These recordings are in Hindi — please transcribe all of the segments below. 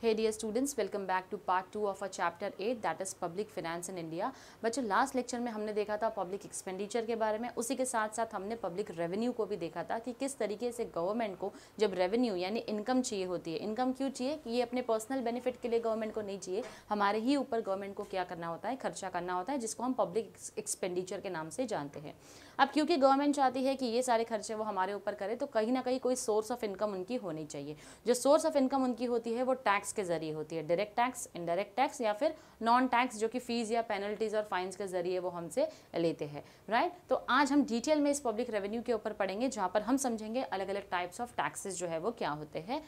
Hey dear students, welcome back to part 2 of our chapter 8 that is public finance in India। बच्चों लास्ट लेक्चर में हमने देखा था पब्लिक एक्सपेंडिचर के बारे में, उसी के साथ साथ हमने पब्लिक रेवेन्यू को भी देखा था कि किस तरीके से गवर्नमेंट को जब रेवेन्यू यानी इनकम चाहिए होती है। इनकम क्यों चाहिए कि ये अपने पर्सनल बेनिफिट के लिए गवर्नमेंट को नहीं चाहिए, हमारे ही ऊपर गवर्नमेंट को क्या करना होता है, खर्चा करना होता है, जिसको हम पब्लिक एक्सपेंडिचर के नाम से जानते हैं। अब क्योंकि गवर्नमेंट चाहती है कि ये सारे खर्चे वो हमारे ऊपर करे, तो कहीं ना कहीं कोई सोर्स ऑफ इनकम उनकी होनी चाहिए। जो सोर्स ऑफ इनकम उनकी होती है वो टैक्स के जरिए होती है, डायरेक्ट टैक्स, इनडायरेक्ट टैक्स या फिर नॉन टैक्स, जो कि फीस या पेनल्टीज और फाइन्स के जरिए वो हमसे लेते हैं, राइट। तो आज हम डिटेल में इस पब्लिक रेवेन्यू के ऊपर पढ़ेंगे, जहाँ पर हम समझेंगे अलग अलग टाइप्स ऑफ टैक्सेस जो है वो क्या होते हैं।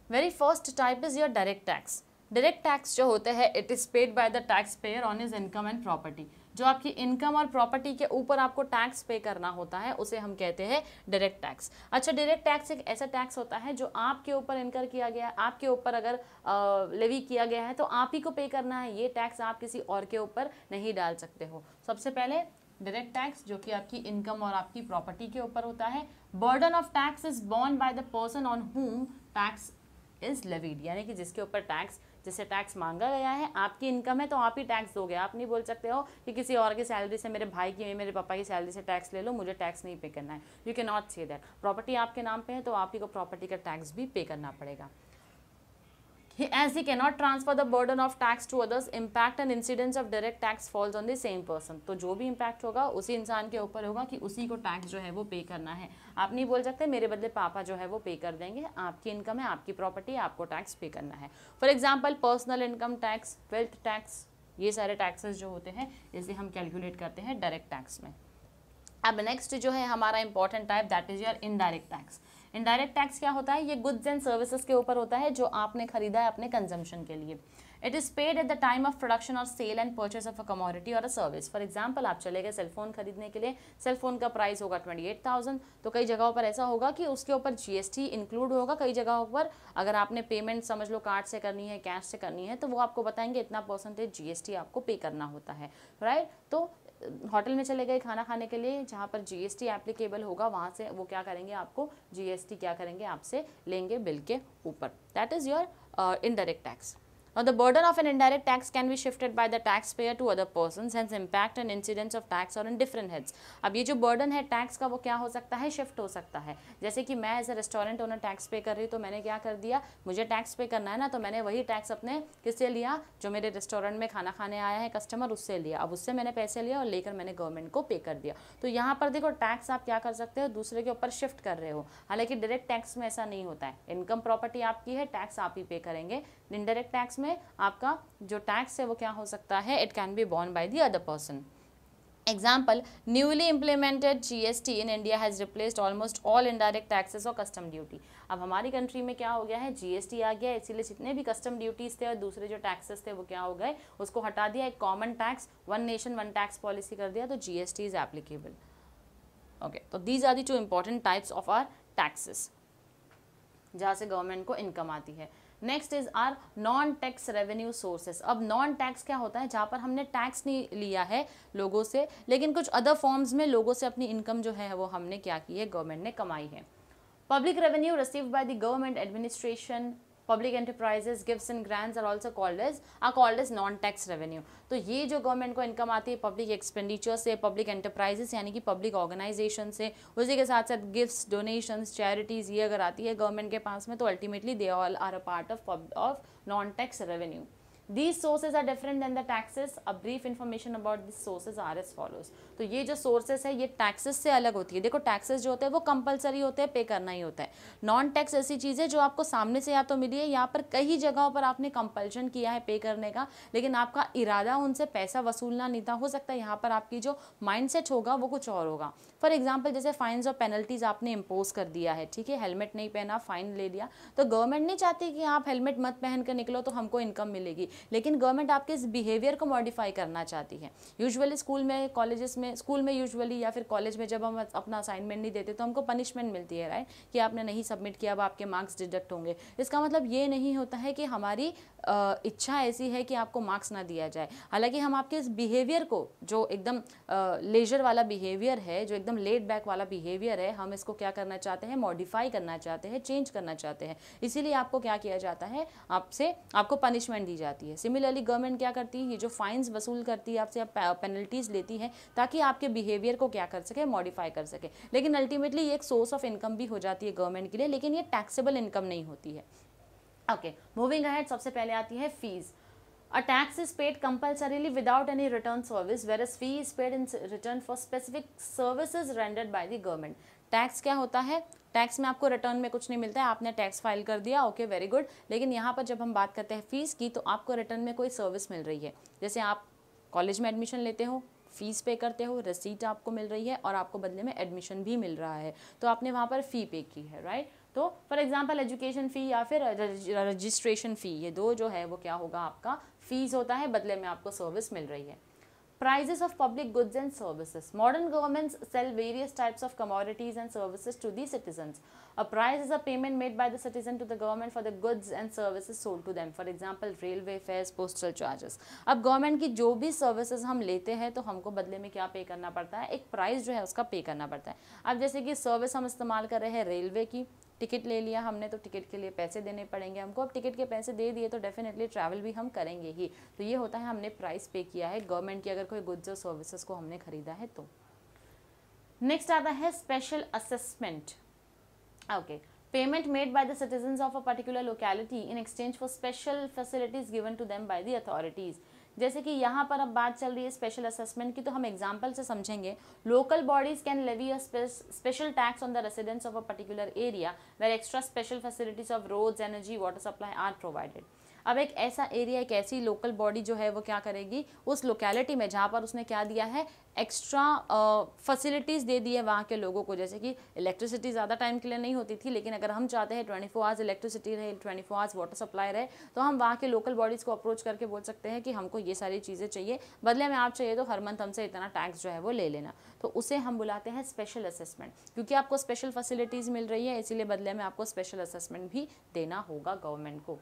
Very first type is your direct tax. Direct tax जो होते हैं it is paid by the tax payer on his income and property. जो आपकी इनकम और प्रॉपर्टी के ऊपर आपको टैक्स पे करना होता है उसे हम कहते हैं डायरेक्ट टैक्स। अच्छा, डायरेक्ट टैक्स एक ऐसा टैक्स होता है जो आपके ऊपर इनकर किया गया है, आपके ऊपर अगर लेवी किया गया है तो आप ही को पे करना है। ये टैक्स आप किसी और के ऊपर नहीं डाल सकते हो। सबसे पहले डायरेक्ट टैक्स जो कि आपकी इनकम और आपकी प्रॉपर्टी के ऊपर होता है। Burden of tax is borne by the person on whom tax is levied, यानी कि जिसके ऊपर टैक्स, जिससे टैक्स मांगा गया है, आपकी इनकम है तो आप ही टैक्स दोगे। आप नहीं बोल सकते हो कि किसी और की सैलरी से, मेरे भाई की, मेरे पापा की सैलरी से टैक्स ले लो, मुझे टैक्स नहीं पे करना है। You can not say that. Property आपके नाम पे है तो आप ही को प्रॉपर्टी का टैक्स भी पे करना पड़ेगा। As he cannot transfer the burden of tax to others, impact and incidence of direct tax falls on the same person। तो जो भी impact होगा उसी इंसान के ऊपर होगा कि उसी को टैक्स जो है वो पे करना है। आप नहीं बोल सकते मेरे बदले पापा जो है वो पे कर देंगे। आपकी इनकम है, आपकी प्रॉपर्टी, आपको टैक्स पे करना है। For example personal income tax, wealth tax, ये सारे टैक्सेस जो होते हैं इसे हम कैलकुलेट करते हैं डायरेक्ट टैक्स में। अब नेक्स्ट जो है हमारा important type that is your indirect tax. Indirect tax क्या होता है? ये गुड्स एंड सर्विसेज के ऊपर होता है जो आपने खरीदा है अपने कंजम्पशन के लिए। It is paid at the time of production और sale and purchase of a commodity और अ सर्विस। फॉर एग्जाम्पल आप चले गए सेलफोन खरीदने के लिए, सेलफोन का प्राइस होगा 28,000, तो कई जगहों पर ऐसा होगा कि उसके ऊपर जीएसटी इंक्लूड होगा। कई जगहों पर अगर आपने पेमेंट समझ लो कार्ड से करनी है, कैश से करनी है, तो वो आपको बताएंगे इतना परसेंटेज जीएसटी आपको पे करना होता है, राइट। तो होटल में चले गए खाना खाने के लिए, जहाँ पर जीएसटी एप्लीकेबल होगा वहाँ से वो क्या करेंगे, आपको जीएसटी क्या करेंगे, आपसे लेंगे बिल के ऊपर। That is your indirect tax. Now the burden of an indirect tax can be shifted by the taxpayer to other persons, hence impact and incidence of tax are on different heads। अब ये जो burden है टैक्स का वो क्या हो सकता है, शिफ्ट हो सकता है। जैसे कि मैं as a restaurant owner tax pay कर रही हूँ, तो मैंने क्या कर दिया, मुझे टैक्स पे करना है ना, तो मैंने वही टैक्स अपने किससे लिया, जो मेरे रेस्टोरेंट में खाना खाने आया है कस्टमर, उससे लिया। अब उससे मैंने पैसे लिया और लेकर मैंने गवर्नमेंट को पे कर दिया। तो यहाँ पर देखो टैक्स आप क्या कर सकते हो, दूसरे के ऊपर शिफ्ट कर रहे हो। हालांकि डायरेक्ट टैक्स में ऐसा नहीं होता है, इनकम प्रॉपर्टी आपकी है, टैक्स आप ही पे करेंगे। इनडायरेक्ट टैक्स में आपका जो टैक्स है वो क्या हो सकता है, it can be borne by the other person. Example, newly implemented GST in India has replaced almost all indirect taxes or custom duty। अब हमारी कंट्री में क्या हो गया है, GST आ गया, इसीलिए जितने भी कस्टम ड्यूटीज थे और दूसरे जो टैक्सेस थे वो क्या हो गए, उसको हटा दिया, एक common tax, one nation one tax policy कर दिया, तो GST इज एप्लीकेबल। ओके, तो these are the two important types of our taxes जहाँ से गवर्नमेंट को इनकम आती है। Next is our non tax revenue sources. अब नॉन टैक्स क्या होता है, जहाँ पर हमने टैक्स नहीं लिया है लोगों से, लेकिन कुछ अदर फॉर्म्स में लोगों से अपनी इनकम जो है वो हमने क्या की है, गवर्नमेंट ने कमाई है। Public revenue received by the government administration, public enterprises, gifts and grants are also called as non tax revenue. तो ये जो गवर्नमेंट को इनकम आती है पब्लिक एक्सपेंडिचर से, पब्लिक एंटरप्राइजेस यानी कि पब्लिक ऑर्गेनाइजेशन से, उसी के साथ साथ गिफ्ट्स, डोनेशंस, चैरिटीज, ये अगर आती है गवर्नमेंट के पास में, तो ultimately they all are a part of non tax revenue. These sources are different than the taxes. A brief information about these sources are as follows। तो ये जो सोर्सेस है ये टैक्सेस से अलग होती है। देखो टैक्सेस जो होते हैं वो कंपलसरी होते हैं, पे करना ही होता है। नॉन टैक्स ऐसी चीज़ है जो आपको सामने से या तो मिली है, यहाँ पर कई जगहों पर आपने कंपल्शन किया है पे करने का, लेकिन आपका इरादा उनसे पैसा वसूलना नहीं था। हो सकता है यहाँ पर आपकी जो माइंडसेट होगा वो कुछ और होगा। फॉर एग्जाम्पल जैसे फाइन्स और पेनल्टीज आपने इम्पोज कर दिया है, ठीक है, हेलमेट नहीं पहना फाइन ले लिया, तो गवर्नमेंट नहीं चाहती कि आप हेलमेट मत पहन कर निकलो तो हमको इनकम मिलेगी, लेकिन गवर्नमेंट आपके इस बिहेवियर को मॉडिफाई करना चाहती है। यूजुअली स्कूल में, कॉलेजेस में, स्कूल में यूजुअली या फिर कॉलेज में जब हम अपना असाइनमेंट नहीं देते तो हमको पनिशमेंट मिलती है, राइट, कि आपने नहीं सबमिट किया, अब आपके मार्क्स डिडक्ट होंगे। इसका मतलब ये नहीं होता है कि हमारी इच्छा ऐसी है कि आपको मार्क्स ना दिया जाए। हालांकि हम आपके इस बिहेवियर को, जो एकदम लेजर वाला बिहेवियर है, जो एकदम लेड बैक वाला बिहेवियर है, हम इसको क्या करना चाहते हैं, मॉडिफाई करना चाहते हैं, चेंज करना चाहते हैं। इसीलिए आपको क्या किया जाता है, आपको पनिशमेंट दी जाती है। सिमिलरली गवर्नमेंट क्या करती है, ये जो फाइन्स वसूल करती है आपसे, पेनल्टीज लेती है ताकि आपके बिहेवियर को क्या कर सके, मॉडिफाई कर सके। लेकिन अल्टीमेटली ये एक सोर्स ऑफ इनकम भी हो जाती है गवर्नमेंट के लिए, लेकिन ये टैक्सेबल इनकम नहीं होती है। ओके, मूविंग अहेड, सबसे पहले आती है fees. A tax is paid compulsorily without any return service, whereas fee is paid in return for specific services rendered by the government. Tax क्या होता है, टैक्स में आपको रिटर्न में कुछ नहीं मिलता है, आपने टैक्स फाइल कर दिया, ओके वेरी गुड। लेकिन यहाँ पर जब हम बात करते हैं फीस की, तो आपको रिटर्न में कोई सर्विस मिल रही है। जैसे आप कॉलेज में एडमिशन लेते हो, फीस पे करते हो, रिसीट आपको मिल रही है और आपको बदले में एडमिशन भी मिल रहा है, तो आपने वहाँ पर फ़ी पे की है, राइट। तो फॉर एग्जांपल एजुकेशन फ़ी या फिर रजिस्ट्रेशन फ़ी, ये दो जो है वो क्या होगा, आपका फीस होता है, बदले में आपको सर्विस मिल रही है। Prices of public goods and services. Modern governments sell various types of commodities and services to the citizens. A price is a payment made by the citizen to the government for the goods and services sold to them. For example, railway fares, postal charges. अब गवर्नमेंट की जो भी सर्विसेज हम लेते हैं तो हमको बदले में क्या पे करना पड़ता है, एक प्राइस जो है उसका पे करना पड़ता है। अब जैसे कि सर्विस हम इस्तेमाल कर रहे हैं रेलवे की, टिकट ले लिया हमने तो टिकट के लिए पैसे देने पड़ेंगे हमको। अब टिकट के पैसे दे दिए तो डेफिनेटली ट्रैवल भी हम करेंगे ही, तो ये होता है हमने प्राइस पे किया है गवर्नमेंट की, अगर कोई गुड्स और सर्विसेज को हमने खरीदा है तो। नेक्स्ट आता है special assessment. Okay, payment made by the citizens of a particular locality in exchange for special facilities given to them by the authorities. जैसे कि यहाँ पर अब बात चल रही है स्पेशल असेसमेंट की, तो हम एग्जांपल से समझेंगे। Local bodies can levy a special tax on the residents of a particular area where extra special facilities of roads, energy, water supply are provided. अब एक ऐसा एरिया, एक ऐसी लोकल बॉडी जो है वो क्या करेगी, उस लोकेलिटी में जहाँ पर उसने क्या दिया है, एक्स्ट्रा फैसिलिटीज़ दे दी है वहाँ के लोगों को। जैसे कि इलेक्ट्रिसिटी ज़्यादा टाइम के लिए नहीं होती थी, लेकिन अगर हम चाहते हैं 24 आवर्स इलेक्ट्रिसिटी रहे, 24 आवर्स वाटर सप्लाई रहे, तो हम वहाँ के लोकल बॉडीज़ को अप्रोच करके बोल सकते हैं कि हमको ये सारी चीज़ें चाहिए, बदले में आप चाहिए तो हर मंथ हमसे इतना टैक्स जो है वो ले लेना। तो उसे हम बुलाते हैं स्पेशल असेसमेंट, क्योंकि आपको स्पेशल फैसिलिटीज़ मिल रही है, इसीलिए बदले में आपको स्पेशल असेसमेंट भी देना होगा गवर्नमेंट को।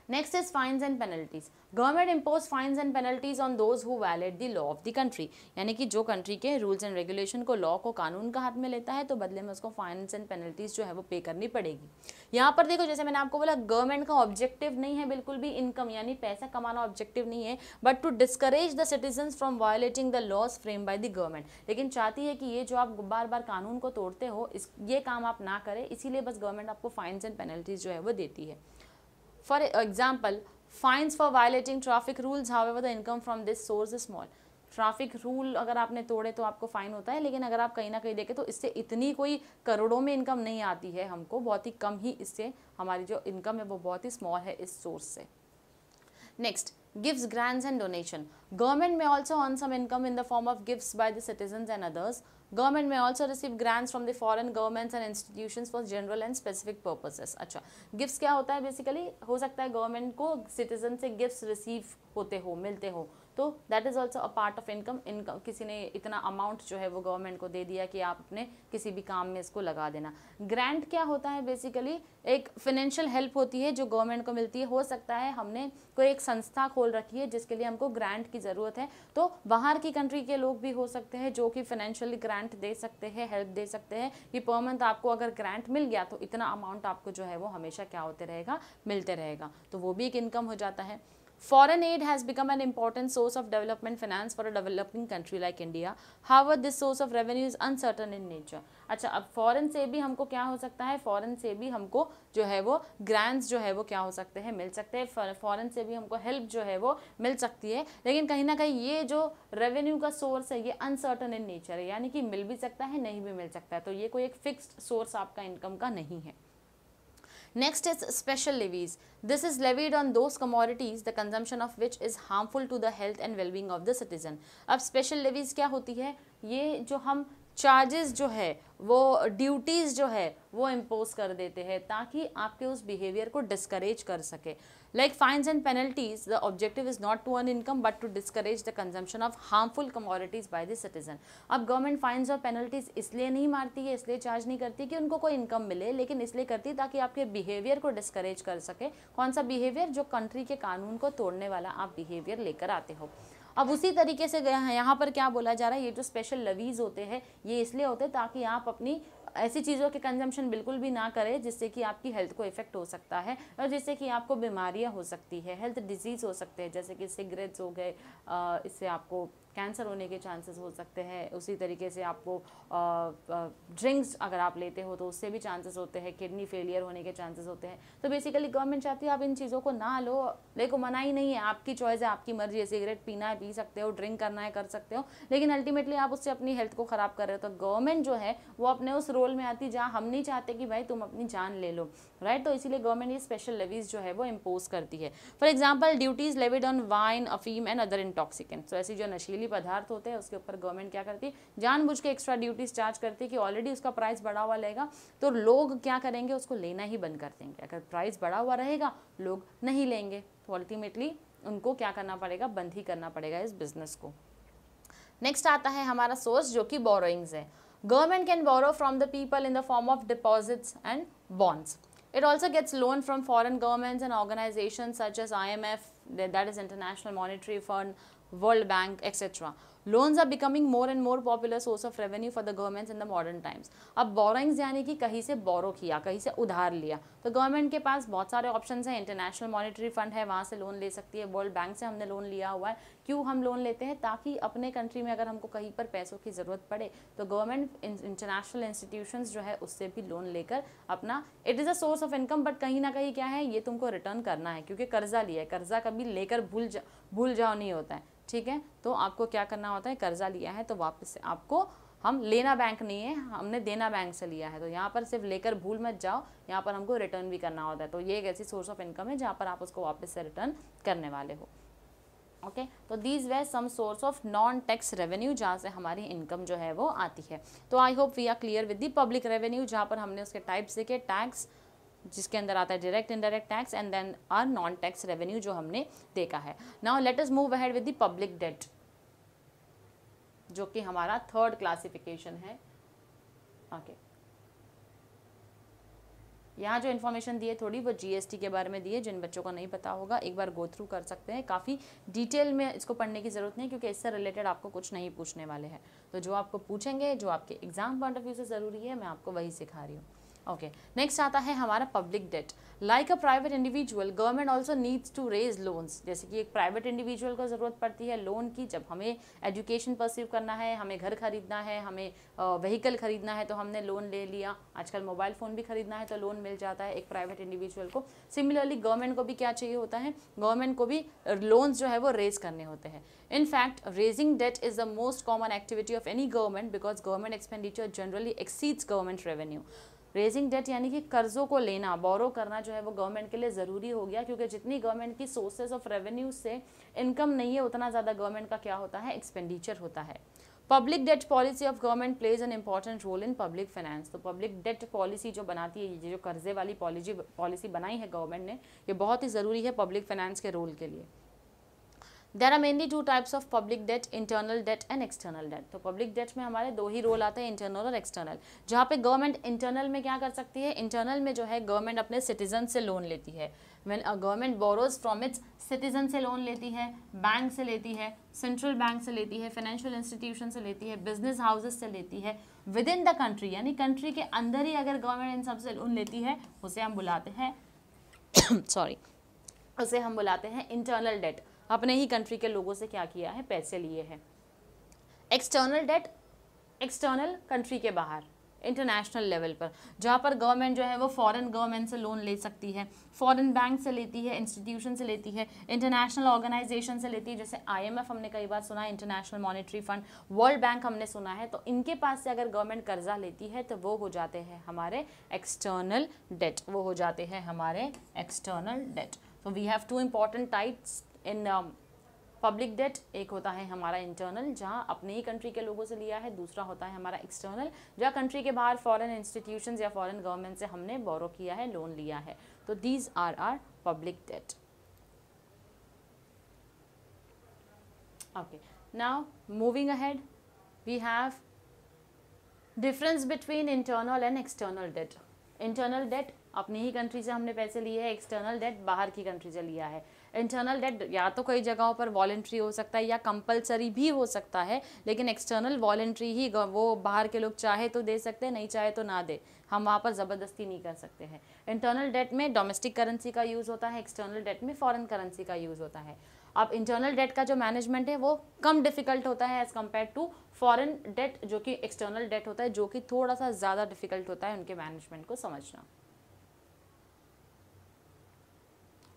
Next is fines and penalties. Government impose fines and penalties on those who violate the law of the country. यानी कि जो कंट्री के रूल्स एंड रेगुलेशन को, लॉ को, कानून का हाथ में लेता है तो बदले में उसको फाइन्स एंड पेनल्टीज जो है वो पे करनी पड़ेगी। यहाँ पर देखो, जैसे मैंने आपको बोला, गवर्नमेंट का ऑब्जेक्टिव नहीं है बिल्कुल भी इनकम यानी पैसा कमाना ऑब्जेक्टिव नहीं है, but to discourage the citizens from violating the laws frame by the government. लेकिन चाहती है कि ये जो आप बार बार कानून को तोड़ते हो, ये काम आप ना करें, इसीलिए बस गवर्नमेंट आपको फाइन्स एंड पेनल्टीज जो है वो देती है। For example, fines for violating traffic rules, however the income from this source is small. Traffic rule अगर आपने तोड़े तो आपको फाइन होता है, लेकिन अगर आप कहीं ना कहीं देखें तो इससे इतनी कोई करोड़ों में इनकम नहीं आती है हमको, बहुत ही कम ही इससे हमारी जो इनकम है वो बहुत ही स्मॉल है इस सोर्स से। Next, gifts, grants and donation. Government may also earn some income in the form of gifts by the citizens and others. Government may also receive grants from the foreign governments and institutions for general and specific purposes. अच्छा, गिफ्ट्स क्या होता है बेसिकली, हो सकता है गवर्नमेंट को सिटीजन से गिफ्ट्स रिसीव होते हो, मिलते हो, तो that is also a part of income. किसी ने इतना अमाउंट जो है वो गवर्नमेंट को दे दिया कि आप अपने किसी भी काम में इसको लगा देना। ग्रांट क्या होता है बेसिकली, एक फाइनेंशियल हेल्प होती है जो गवर्नमेंट को मिलती है। हो सकता है हमने कोई एक संस्था खोल रखी है जिसके लिए हमको ग्रांट की ज़रूरत है, तो बाहर की कंट्री के लोग भी हो सकते हैं जो कि फाइनेंशियली ग्रांट दे सकते हैं, हेल्प दे सकते हैं कि पर मंथ आपको अगर ग्रांट मिल गया तो इतना अमाउंट आपको जो है वो हमेशा क्या होते रहेगा, मिलते रहेगा, तो वो भी एक इनकम हो जाता है। Foreign aid has become an important source of development finance for a developing country like India. However, this source of revenue is uncertain in nature. अच्छा, अब फॉरेन से भी हमको क्या हो सकता है, फॉरेन से भी हमको जो है वो ग्रांट्स जो है वो क्या हो सकते हैं, मिल सकते हैं। फॉरेन से भी हमको हेल्प जो है वो मिल सकती है, लेकिन कहीं ना कहीं ये जो रेवेन्यू का सोर्स है ये अनसर्टन इन नेचर है, यानी कि मिल भी सकता है, नहीं भी मिल सकता है, तो ये कोई एक फिक्स्ड सोर्स आपका इनकम का नहीं है। Next is special levies. This is levied on those commodities the consumption of which is harmful to the health and well-being of the citizen. अब special levies क्या होती है, ये जो हम चार्जेस जो है वो, ड्यूटीज़ जो है वो इम्पोज कर देते हैं ताकि आपके उस बिहेवियर को डिस्करेज कर सके. Like fines and penalties, the objective is not to earn income but to discourage the consumption of harmful commodities by the citizen. अब गवर्नमेंट फाइन्स और पेनल्टीज इसलिए नहीं मारती है, इसलिए चार्ज नहीं करती कि उनको कोई इनकम मिले, लेकिन इसलिए करती है ताकि आपके बिहेवियर को डिस्करेज कर सके. कौन सा बिहेवियर? जो कंट्री के कानून को तोड़ने वाला आप बिहेवियर लेकर आते हो. अब उसी तरीके से यहाँ पर क्या बोला जा रहा है, ये जो स्पेशल लवीज होते हैं ये इसलिए होते हैं ताकि आप अपनी ऐसी चीज़ों के कंजम्पशन बिल्कुल भी ना करें जिससे कि आपकी हेल्थ को इफेक्ट हो सकता है और जिससे कि आपको बीमारियां हो सकती है, हेल्थ डिजीज़ हो सकते हैं, जैसे कि सिगरेट्स हो गए, इससे आपको कैंसर होने के चांसेस हो सकते हैं. उसी तरीके से आपको ड्रिंक्स अगर आप लेते हो तो उससे भी चांसेस होते हैं, किडनी फेलियर होने के चांसेस होते हैं. तो बेसिकली गवर्नमेंट चाहती है आप इन चीज़ों को ना लो. देखो मना ही नहीं है, आपकी चॉइस है, आपकी मर्जी है, सिगरेट पीना है पी सकते हो, ड्रिंक करना है कर सकते हो, लेकिन अल्टीमेटली आप उससे अपनी हेल्थ को ख़राब कर रहे हो. तो गवर्नमेंट जो है वो अपने उस रोल में आती है जहाँ हम नहीं चाहते कि भाई तुम अपनी जान ले लो, राइट. तो इसीलिए गवर्नमेंट ये स्पेशल लेवीज जो है वो इम्पोज करती है. For example duties levied on wine, अफीम एंड अदर इंटॉक्सिकेंट्स. तो ऐसी जो नशीली पदार्थ होते हैं उसके ऊपर गवर्नमेंट क्या करती है, जानबूझ के एक्स्ट्रा ड्यूटीज चार्ज करती है कि ऑलरेडी उसका प्राइस बढ़ा हुआ रहेगा तो लोग क्या करेंगे, उसको लेना ही बंद कर देंगे. अगर प्राइस बढ़ा हुआ रहेगा लोग नहीं लेंगे तो अल्टीमेटली उनको क्या करना पड़ेगा, बंद ही करना पड़ेगा इस बिजनेस को. नेक्स्ट आता है हमारा सोर्स जो कि बोरोइंग्स है. Government can borrow from the people in the form of deposits and bonds. It also gets loan from foreign governments and organizations such as IMF, that is International Monetary Fund, World Bank, etc. Loans are becoming more and more popular source of revenue for the governments in the modern times. अब बोरोइंग्स यानी कि कहीं से बोरो किया, कहीं से उधार लिया, तो गवर्नमेंट के पास बहुत सारे ऑप्शंस हैं. इंटरनेशनल मॉनेटरी फंड है, वहाँ से लोन ले सकती है. वर्ल्ड बैंक से हमने लोन लिया हुआ है. क्यों हम लोन लेते हैं? ताकि अपने कंट्री में अगर हमको कहीं पर पैसों की ज़रूरत पड़े तो गवर्नमेंट इंटरनेशनल इंस्टीट्यूशंस जो है उससे भी लोन लेकर अपना, it is a source of income, but कहीं ना कहीं क्या है, ये तुमको रिटर्न करना है क्योंकि कर्जा लिया है. कर्जा कभी लेकर भूल जाओ नहीं होता है, ठीक है. तो आपको क्या करना होता है, कर्जा लिया है तो वापस से आपको, हम लेना बैंक नहीं है, हमने देना बैंक से लिया है, तो यहाँ पर सिर्फ लेकर भूल मत जाओ, यहाँ पर हमको रिटर्न भी करना होता है. तो ये एक ऐसी सोर्स ऑफ इनकम है जहाँ पर आप उसको वापस से रिटर्न करने वाले हो. ओके, तो these were some source of non tax revenue जहाँ से हमारी इनकम जो है वो आती है. तो I hope we are clear with the public revenue, जहाँ पर हमने उसके टाइप्स देखे, टैक्स जिसके अंदर आता है direct indirect tax and then our non tax revenue जो हमने देखा है. Now let us move ahead with the public debt जो कि हमारा थर्ड क्लासिफिकेशन है. ओके, यहाँ जो इन्फॉर्मेशन दी है थोड़ी वो जीएसटी के बारे में दी है. जिन बच्चों को नहीं पता होगा एक बार गो थ्रू कर सकते हैं, काफ़ी डिटेल में इसको पढ़ने की ज़रूरत नहीं क्योंकि इससे रिलेटेड आपको कुछ नहीं पूछने वाले हैं. तो जो आपको पूछेंगे, जो आपके एग्जाम पॉइंट ऑफ व्यू से ज़रूरी है, मैं आपको वही सिखा रही हूँ. ओके, नेक्स्ट आता है हमारा public debt. Like a private individual government also needs to raise loans. जैसे कि एक प्राइवेट इंडिविजुअल को ज़रूरत पड़ती है लोन की, जब हमें एजुकेशन परस्यू करना है, हमें घर खरीदना है, हमें व्हीकल खरीदना है तो हमने लोन ले लिया. आजकल मोबाइल फ़ोन भी खरीदना है तो लोन मिल जाता है एक प्राइवेट इंडिविजुअल को. सिमिलरली गवर्नमेंट को भी क्या चाहिए होता है, गवर्नमेंट को भी लोन्स जो है वो रेज करने होते हैं. In fact, raising debt is the most common activity of any government because government expenditure generally exceeds government revenue. Raising debt यानी कि कर्जों को लेना, बोरो करना जो है वो गवर्नमेंट के लिए ज़रूरी हो गया क्योंकि जितनी गवर्नमेंट की सोर्सेज ऑफ रेवेन्यू से इनकम नहीं है उतना ज़्यादा गवर्नमेंट का क्या होता है, एक्सपेंडिचर होता है. Public debt policy of government plays an important role in public finance. तो पब्लिक डेट पॉलिसी जो बनाती है, ये जो कर्जे वाली पॉलिसी बनाई है गवर्नमेंट ने, ये बहुत ही ज़रूरी है पब्लिक फाइनेंस के रोल के लिए. There are mainly two types of public debt, internal debt and external debt. तो पब्लिक डेट में हमारे दो ही रोल आते हैं, इंटरनल और एक्सटर्नल. जहाँ पे गवर्नमेंट इंटरनल में क्या कर सकती है, इंटरनल में जो है गवर्नमेंट अपने सिटीजन से लोन लेती है. When a government borrows from its citizen से लोन लेती है, बैंक से लेती है, सेंट्रल बैंक से लेती है, फाइनेंशियल इंस्टीट्यूशन से लेती है, बिजनेस हाउसेस से लेती है, विद इन द कंट्री यानी कंट्री के अंदर ही अगर गवर्नमेंट इन सब से लोन लेती है उसे हम बुलाते हैं उसे हम बुलाते हैं इंटरनल डेट. अपने ही कंट्री के लोगों से क्या किया है, पैसे लिए हैं. एक्सटर्नल डेट, एक्सटर्नल कंट्री के बाहर, इंटरनेशनल लेवल पर, जहाँ पर गवर्नमेंट जो है वो फॉरेन गवर्नमेंट से लोन ले सकती है, फॉरेन बैंक से लेती है, इंस्टीट्यूशन से लेती है, इंटरनेशनल ऑर्गेनाइजेशन से लेती है. जैसे IMF हमने कई बार सुना है, international monetary fund, world bank हमने सुना है. तो इनके पास से अगर गवर्नमेंट कर्जा लेती है तो वो हो जाते हैं हमारे एक्सटर्नल डेट, वो हो जाते हैं हमारे external debt. So we have two important types in public debt एक होता है हमारा इंटरनल, जहाँ अपने ही कंट्री के लोगों से लिया है, दूसरा होता है हमारा एक्सटर्नल, जहाँ कंट्री के बाहर फॉरेन इंस्टीट्यूशंस या फॉरेन गवर्नमेंट से हमने बोरो किया है, लोन लिया है। तो these are our public debt. Okay, now moving ahead, we have difference between internal and external debt. Internal debt अपनी ही कंट्री से हमने पैसे लिए हैं, एक्सटर्नल डेट बाहर की कंट्री से लिया है। इंटरनल डेट या तो कई जगहों पर वॉलेंट्री हो सकता है या कंपलसरी भी हो सकता है, लेकिन एक्सटर्नल वॉलेंट्री ही, वो बाहर के लोग चाहे तो दे सकते हैं, नहीं चाहे तो ना दे, हम वहाँ पर ज़बरदस्ती नहीं कर सकते हैं। इंटरनल डेट में डोमेस्टिक करेंसी का यूज़ होता है, एक्सटर्नल डेट में फॉरेन करेंसी का यूज़ होता है। अब इंटरनल डेट का जो मैनेजमेंट है वो कम डिफिकल्ट होता है as compared to foreign debt, जो कि एक्सटर्नल डेट होता है, जो कि थोड़ा सा ज़्यादा डिफिकल्ट होता है उनके मैनेजमेंट को समझना।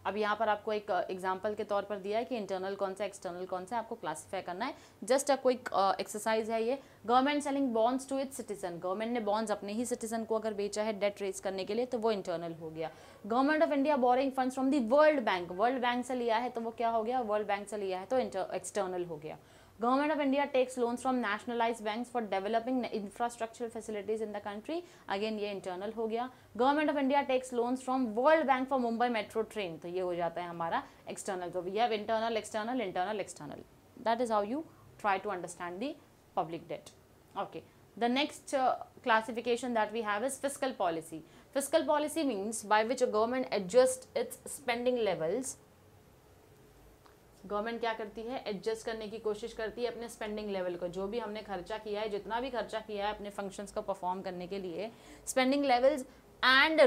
अब यहाँ पर आपको एक एग्जांपल के तौर पर दिया है कि इंटरनल कौन सा एक्सटर्नल कौन सा आपको क्लासीफाई करना है। जस्ट अ क्विक एक्सरसाइज है ये। Government selling bonds to its citizen, government ने बॉन्ड्स अपने ही सिटीजन को अगर बेचा है डेट रेज करने के लिए तो वो इंटरनल हो गया। Government of India boring funds from the world bank, world bank से लिया है तो वो क्या हो गया, वर्ल्ड बैंक से लिया है तो एक्सटर्नल हो गया। Government of India takes loans from nationalized banks for developing infrastructural facilities in the country, again ये internal हो गया। Government of India takes loans from World Bank for Mumbai Metro train, तो ये हो जाता है हमारा external। तो we have internal, external, internal, external. That is how you try to understand the public debt. Okay. The next classification that we have is fiscal policy. Fiscal policy means by which a government adjusts its spending levels. Government क्या करती है, एडजस्ट करने की कोशिश करती है अपने स्पेंडिंग लेवल को, जो भी हमने खर्चा किया है, जितना भी खर्चा किया है अपने फंक्शंस को परफॉर्म करने के लिए, spending levels and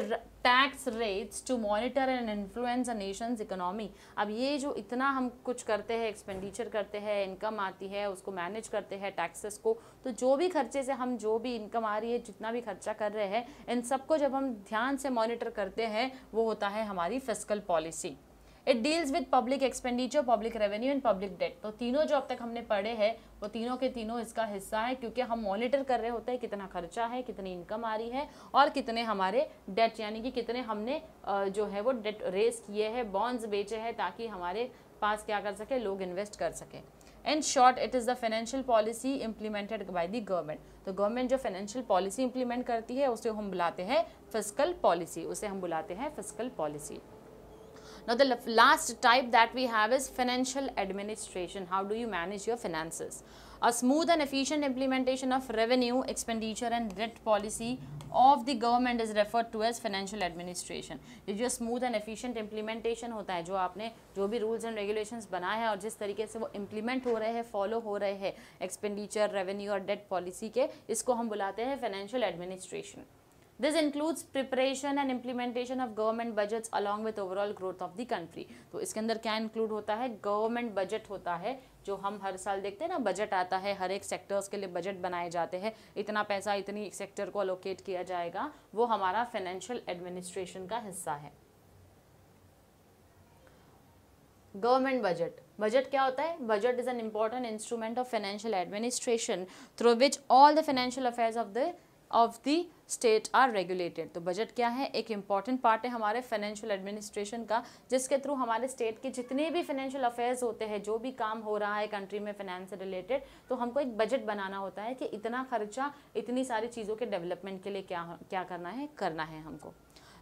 tax rates to monitor and influence a nation's economy. अब ये जो इतना हम कुछ करते हैं, एक्सपेंडिचर करते हैं, इनकम आती है, उसको मैनेज करते हैं टैक्सेस को, तो जो भी खर्चे से हम, जो भी इनकम आ रही है, जितना भी खर्चा कर रहे हैं, इन सबको जब हम ध्यान से मॉनिटर करते हैं, वो होता है हमारी fiscal policy. It deals with public expenditure, public revenue and public debt. तो तीनों जो अब तक हमने पढ़े हैं वो तीनों के तीनों इसका हिस्सा है, क्योंकि हम मॉनिटर कर रहे होते हैं कितना खर्चा है, कितनी इनकम आ रही है और कितने हमारे डेट, यानी कि कितने हमने जो है वो डेट रेज किए हैं, बॉन्ड्स बेचे हैं, ताकि हमारे पास क्या कर सके, लोग इन्वेस्ट कर सकें। In short it is the financial policy implemented by the government. तो गवर्नमेंट जो फाइनेंशियल पॉलिसी इंप्लीमेंट करती है उसे हम बुलाते हैं फिस्कल पॉलिसी, उसे हम बुलाते हैं fiscal policy. Now the last type that we have is financial administration. How do you manage your finances? A smooth and efficient implementation of revenue, expenditure and debt policy of the government is referred to as financial administration. ये जो smooth and efficient implementation होता है, जो आपने जो भी rules and regulations बनाए हैं और जिस तरीके से वो implement हो रहे हैं, follow हो रहे हैं expenditure, revenue और debt policy के, इसको हम बुलाते हैं financial administration. This includes preparation and implementation of government budgets along with overall growth of the country. तो इसके अंदर क्या इंक्लूड होता है, गवर्नमेंट बजट होता है, जो हम हर साल देखते हैं ना, बजट आता है, हर एक सेक्टर्स के लिए बजट बनाए जाते हैं, इतना पैसा इतनी सेक्टर को अलोकेट किया जाएगा, वो हमारा फाइनेंशियल एडमिनिस्ट्रेशन का हिस्सा है। गवर्नमेंट बजट, बजट क्या होता है, budget is an important instrument of financial administration through which all the financial affairs of the state are regulated. तो बजट क्या है, एक इम्पॉर्टेंट पार्ट है हमारे फाइनेंशियल एडमिनिस्ट्रेशन का, जिसके थ्रू हमारे स्टेट के जितने भी फाइनेंशियल अफेयर्स होते हैं, जो भी काम हो रहा है कंट्री में फाइनेंस से रिलेटेड, तो हमको एक बजट बनाना होता है कि इतना खर्चा इतनी सारी चीज़ों के डेवलपमेंट के लिए क्या करना है हमको।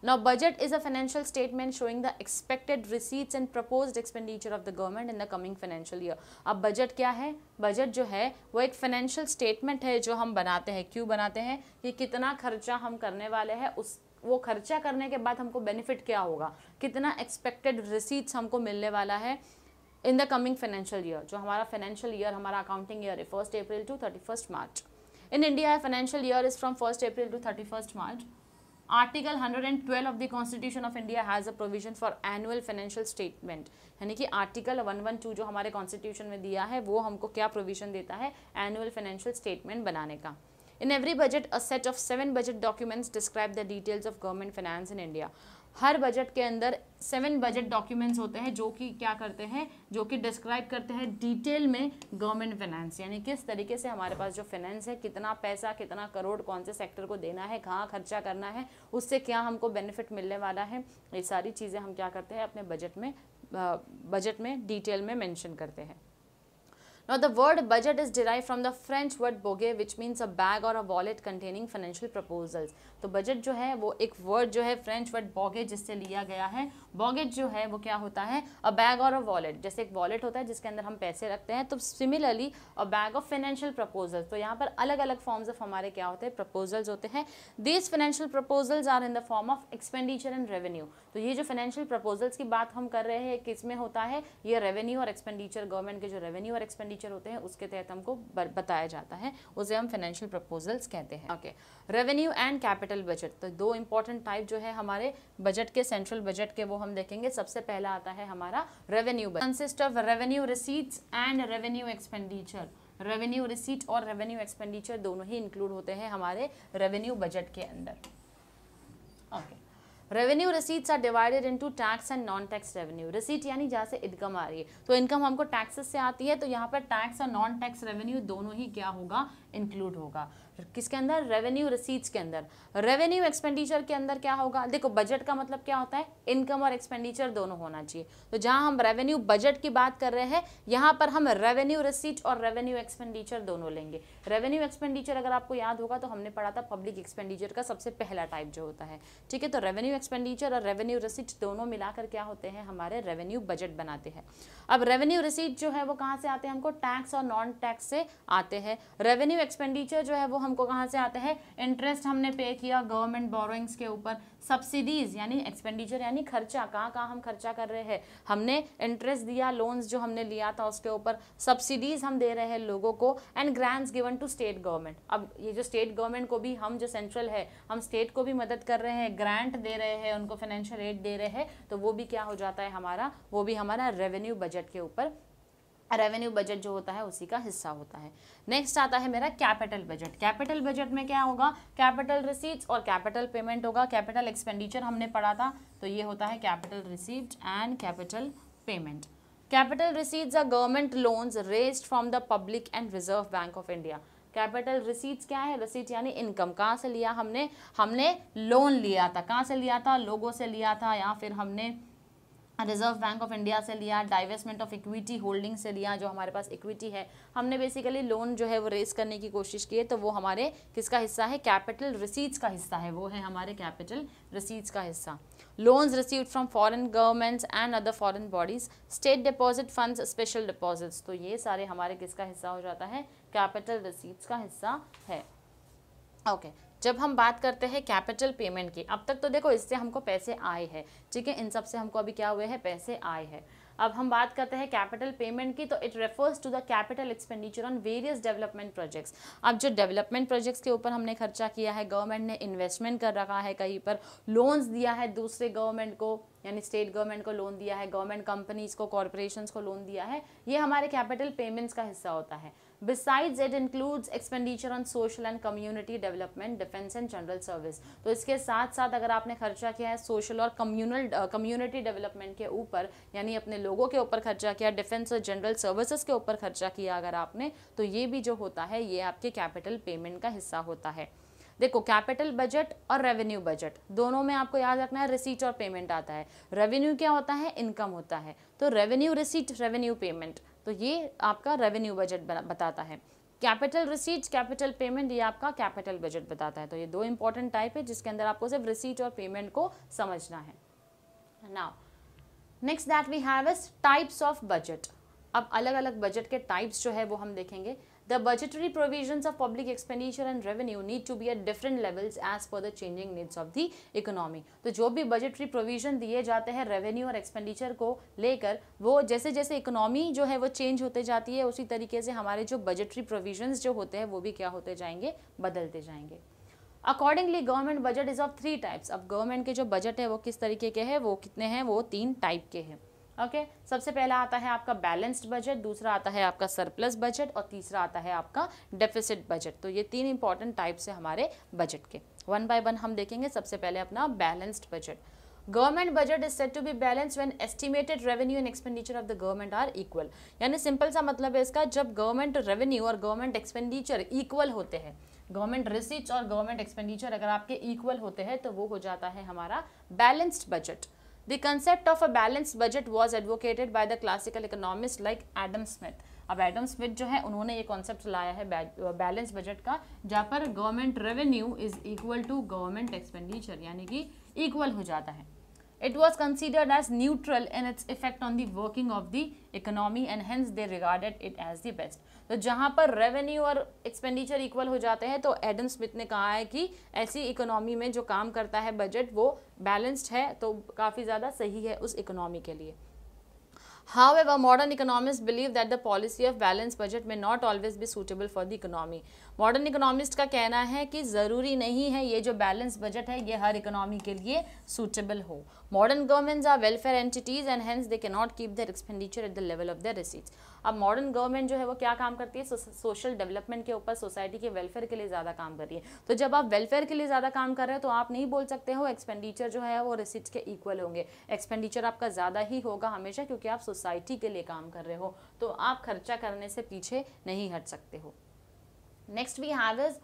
Now budget is a financial statement showing the expected receipts and proposed expenditure of the government in the coming financial year. अब बजट क्या है, बजट जो है वो एक फाइनेंशियल स्टेटमेंट है जो हम बनाते हैं। क्यों बनाते हैं, कि कितना खर्चा हम करने वाले हैं, उस वो खर्चा करने के बाद हमको बेनिफिट क्या होगा, कितना एक्सपेक्टेड रिसीट्स हमको मिलने वाला है in the coming financial year. जो हमारा फाइनेंशियल ईयर, हमारा अकाउंटिंग ईयर है 1 April to 31 March. In India financial year is from 1 April to 31 March. Article 112 of the constitution of India has a provision for annual financial statement, यानी कि आर्टिकल 112 जो हमारे कॉन्स्टिट्यूशन में दिया है वो हमको क्या प्रोविजन देता है, एनुअल फाइनेंशियल स्टेटमेंट बनाने का। In every budget, a set of 7 budget documents describe the details of government finance in India. Her budget के अंदर 7 बजट डॉक्यूमेंट्स होते हैं जो कि क्या करते हैं, जो कि डिस्क्राइब करते हैं डिटेल में गवर्नमेंट फाइनेंस, यानी किस तरीके से हमारे पास जो फाइनेंस है, कितना पैसा, कितना करोड़ कौन से सेक्टर को देना है, कहाँ खर्चा करना है, उससे क्या हमको बेनिफिट मिलने वाला है, ये सारी चीज़ें हम क्या करते हैं अपने बजट में डिटेल में मेंशन करते हैं। Now the word budget is derived from the French word bourget which means a bag or a wallet containing financial proposals। तो बजट जो है वो एक वर्ड जो है फ्रेंच वर्ड बोगेट जिससे लिया गया है। बोगेट जो है वो क्या होता है, अ बैग और अ वॉलेट, जैसे एक वॉलेट होता है जिसके अंदर हम पैसे रखते हैं, तो similarly a bag of financial proposals. तो यहाँ पर अलग अलग फॉर्म्स ऑफ हमारे क्या होते हैं, प्रपोजल्स होते हैं। These financial proposals are in the form of expenditure and revenue. तो ये जो फाइनेंशियल प्रपोजल्स की बात हम कर रहे हैं किस में होता है, ये रेवेन्यू और एक्सपेंडिचर, गवर्नमेंट के जो रेवेन्यू और एक्सपेंडिचर होते हैं उसके तहत हमको बताया जाता है, उसे हम फाइनेंशियल प्रपोजल्स कहते हैं। Okay, revenue and capital budget, तो दो इंपॉर्टेंट टाइप जो है हमारे बजट के, सेंट्रल बजट के, वो हम देखेंगे। सबसे पहला आता है हमारा revenue budget, consist of revenue receipts and revenue expenditure. Revenue receipt और रेवेन्यू एक्सपेंडिचर दोनों ही इंक्लूड होते हैं हमारे रेवेन्यू बजट के अंदर। Okay, revenue receipts are divided into tax and non tax revenue. Receipt यानी जहाँ से इनकम आ रही है, तो इनकम हमको टैक्सेस से आती है, तो यहाँ पर टैक्स और नॉन टैक्स रेवेन्यू दोनों ही क्या होगा, इंक्लूड होगा। किसके अंदर, रेवेन्यू रिसीट्स के अंदर। रेवेन्यू एक्सपेंडिचर के अंदर क्या होगा, देखो बजट का मतलब क्या होता है, इनकम और एक्सपेंडिचर दोनों होना चाहिए। तो जहां हम रेवेन्यू बजट की बात कर रहे हैं, यहाँ पर हम रेवेन्यू रिसीट और रेवेन्यू एक्सपेंडिचर दोनों लेंगे। रेवेन्यू एक्सपेंडिचर अगर आपको याद होगा तो हमने पढ़ा था पब्लिक एक्सपेंडिचर का सबसे पहला टाइप जो होता है, ठीक है। तो रेवेन्यू एक्सपेंडिचर और रेवेन्यू रिसीट दोनों मिलाकर क्या होते हैं, हमारे रेवेन्यू बजट बनाते हैं। अब रेवेन्यू रिसीट जो है वो कहाँ से आते हैं, हमको टैक्स और नॉन टैक्स से आते हैं। रेवेन्यू एक्सपेंडिचर जो है वो हमको कहाँ से आते हैं, इंटरेस्ट हमने पे किया गवर्नमेंट बोरोइंग्स के ऊपर, सब्सिडीज यानी एक्सपेंडिचर यानी खर्चा, कहाँ कहाँ हम खर्चा कर रहे हैं, हमने इंटरेस्ट दिया लोन्स जो हमने लिया था उसके ऊपर, सब्सिडीज हम दे रहे हैं लोगों को, and grants given to state government. अब ये जो स्टेट गवर्नमेंट को भी हम जो सेंट्रल है, हम स्टेट को भी मदद कर रहे हैं, ग्रांट दे रहे हैं, उनको फाइनेंशियल एड दे रहे हैं, तो वो भी क्या हो जाता है हमारा, वो भी हमारा रेवेन्यू बजट के ऊपर, रेवेन्यू बजट जो होता है उसी का हिस्सा होता है। नेक्स्ट आता है मेरा कैपिटल बजट। कैपिटल बजट में क्या होगा, कैपिटल रिसीट्स और कैपिटल पेमेंट होगा। कैपिटल एक्सपेंडिचर हमने पढ़ा था, तो ये होता है capital receipt and capital payment. Capital receipts are government loans raised from the public and Reserve Bank of India. Capital receipts क्या है, रिसीट यानी इनकम, कहाँ से लिया हमने लोन लिया था, कहाँ से लिया था, लोगों से लिया था, या फिर हमने रिजर्व बैंक ऑफ इंडिया से लिया, डाइवेस्टमेंट ऑफ इक्विटी होल्डिंग से लिया, जो हमारे पास इक्विटी है, हमने बेसिकली लोन जो है वो रेस करने की कोशिश की है, तो वो हमारे किसका हिस्सा है, कैपिटल रिसीट्स का हिस्सा है, वो है हमारे कैपिटल रिसीट्स का हिस्सा। Loans received from foreign governments and other foreign bodies, state deposit funds, special deposits, तो ये सारे हमारे किसका हिस्सा हो जाता है, कैपिटल रिसीट्स का हिस्सा है। ओके, जब हम बात करते हैं कैपिटल पेमेंट की, अब तक तो देखो इससे हमको पैसे आए हैं, ठीक है, इन सब से हमको अभी क्या हुए हैं, पैसे आए हैं। अब हम बात करते हैं कैपिटल पेमेंट की, तो it refers to the capital expenditure on various development projects. अब जो डेवलपमेंट प्रोजेक्ट्स के ऊपर हमने खर्चा किया है, गवर्नमेंट ने इन्वेस्टमेंट कर रखा है, कहीं पर लोन्स दिया है दूसरे गवर्नमेंट को, यानी स्टेट गवर्नमेंट को लोन दिया है, गवर्नमेंट कंपनीज को, कॉर्पोरेशंस को लोन दिया है, ये हमारे कैपिटल पेमेंट्स का हिस्सा होता है। Besides, it includes expenditure on social and community development, defense and general service। तो इसके साथ साथ अगर आपने खर्चा किया है सोशल और कम्युनिटी डेवलपमेंट के ऊपर, यानी अपने लोगों के ऊपर खर्चा किया, डिफेंस और जनरल सर्विसेज के ऊपर खर्चा किया अगर आपने, तो ये भी जो होता है ये आपके कैपिटल पेमेंट का हिस्सा होता है। देखो कैपिटल बजट और रेवेन्यू बजट दोनों में आपको याद रखना है रिसीट और पेमेंट आता है। रेवेन्यू क्या होता है, इनकम होता है, तो रेवेन्यू रिसीट, रेवेन्यू पेमेंट, तो ये आपका रेवेन्यू बजट बताता है। कैपिटल रिसीट्स, कैपिटल पेमेंट, ये आपका कैपिटल बजट बताता है। तो ये दो इंपॉर्टेंट टाइप है जिसके अंदर आपको सिर्फ रिसीट और पेमेंट को समझना है। Now next that we have is types of budget. अब अलग अलग बजट के टाइप्स जो है वो हम देखेंगे। The budgetary provisions of public expenditure and revenue need to be at different levels as per the changing needs of the economy। तो जो भी budgetary provision दिए जाते हैं रेवेन्यू और एक्सपेंडिचर को लेकर, वो जैसे जैसे इकोनॉमी जो है वो चेंज होते जाती है, उसी तरीके से हमारे जो budgetary provisions जो होते हैं वो भी क्या होते जाएंगे, बदलते जाएंगे। Accordingly government budget is of 3 types. अब गवर्नमेंट के जो बजट है वो किस तरीके के हैं, वो कितने हैं, वो 3 टाइप के हैं। ओके, सबसे पहला आता है आपका बैलेंस्ड बजट, दूसरा आता है आपका सरप्लस बजट और तीसरा आता है आपका डेफिसिट बजट। तो ये 3 इंपॉर्टेंट टाइप्स है हमारे बजट के। वन बाय वन हम देखेंगे। सबसे पहले अपना balanced budget. Government budget is set to be balance when estimated revenue and expenditure of the government are equal. यानी सिंपल सा मतलब है इसका, जब गवर्नमेंट रेवेन्यू और गवर्नमेंट एक्सपेंडिचर इक्वल होते हैं, गवर्नमेंट रिसीट्स और गवर्नमेंट एक्सपेंडिचर अगर आपके इक्वल होते हैं तो वो हो जाता है हमारा balanced budget. The concept of a balanced budget was advocated by the classical economists like Adam Smith। अब एडम स्मिथ जो है उन्होंने ये कॉन्सेप्ट लाया है बैलेंस बजट का, जहाँ पर government revenue is equal to government expenditure, यानी कि इक्वल हो जाता है। It was considered as neutral in its effect on the working of the economy and hence they regarded it as the best। तो जहाँ पर रेवेन्यू और एक्सपेंडिचर इक्वल हो जाते हैं तो एडम स्मिथ ने कहा है कि ऐसी इकोनॉमी में जो काम करता है बजट वो बैलेंस्ड है, तो काफ़ी ज़्यादा सही है उस इकोनॉमी के लिए। However, modern economists believe that the policy of balanced budget may not always be suitable for the economy। Modern economist का कहना है कि ज़रूरी नहीं है ये जो बैलेंस बजट है ये हर इकोनॉमी के लिए सूटेबल हो। Modern governments are welfare entities and hence they can not keep their expenditure at the level of their receipts. अब मॉडर्न गवर्नमेंट जो है वो क्या काम करती है, सोशल डेवलपमेंट के ऊपर, सोसाइटी के वेलफेयर के लिए ज़्यादा काम कर रही है। तो जब आप वेलफेयर के लिए ज़्यादा काम कर रहे हो तो आप नहीं बोल सकते हो एक्सपेंडिचर जो है वो रिसीट्स के इक्वल होंगे। एक्सपेंडिचर आपका ज़्यादा ही होगा हमेशा, क्योंकि आप सोसाइटी के लिए काम कर रहे हो, तो आप खर्चा करने से पीछे नहीं हट सकते हो। Next we have is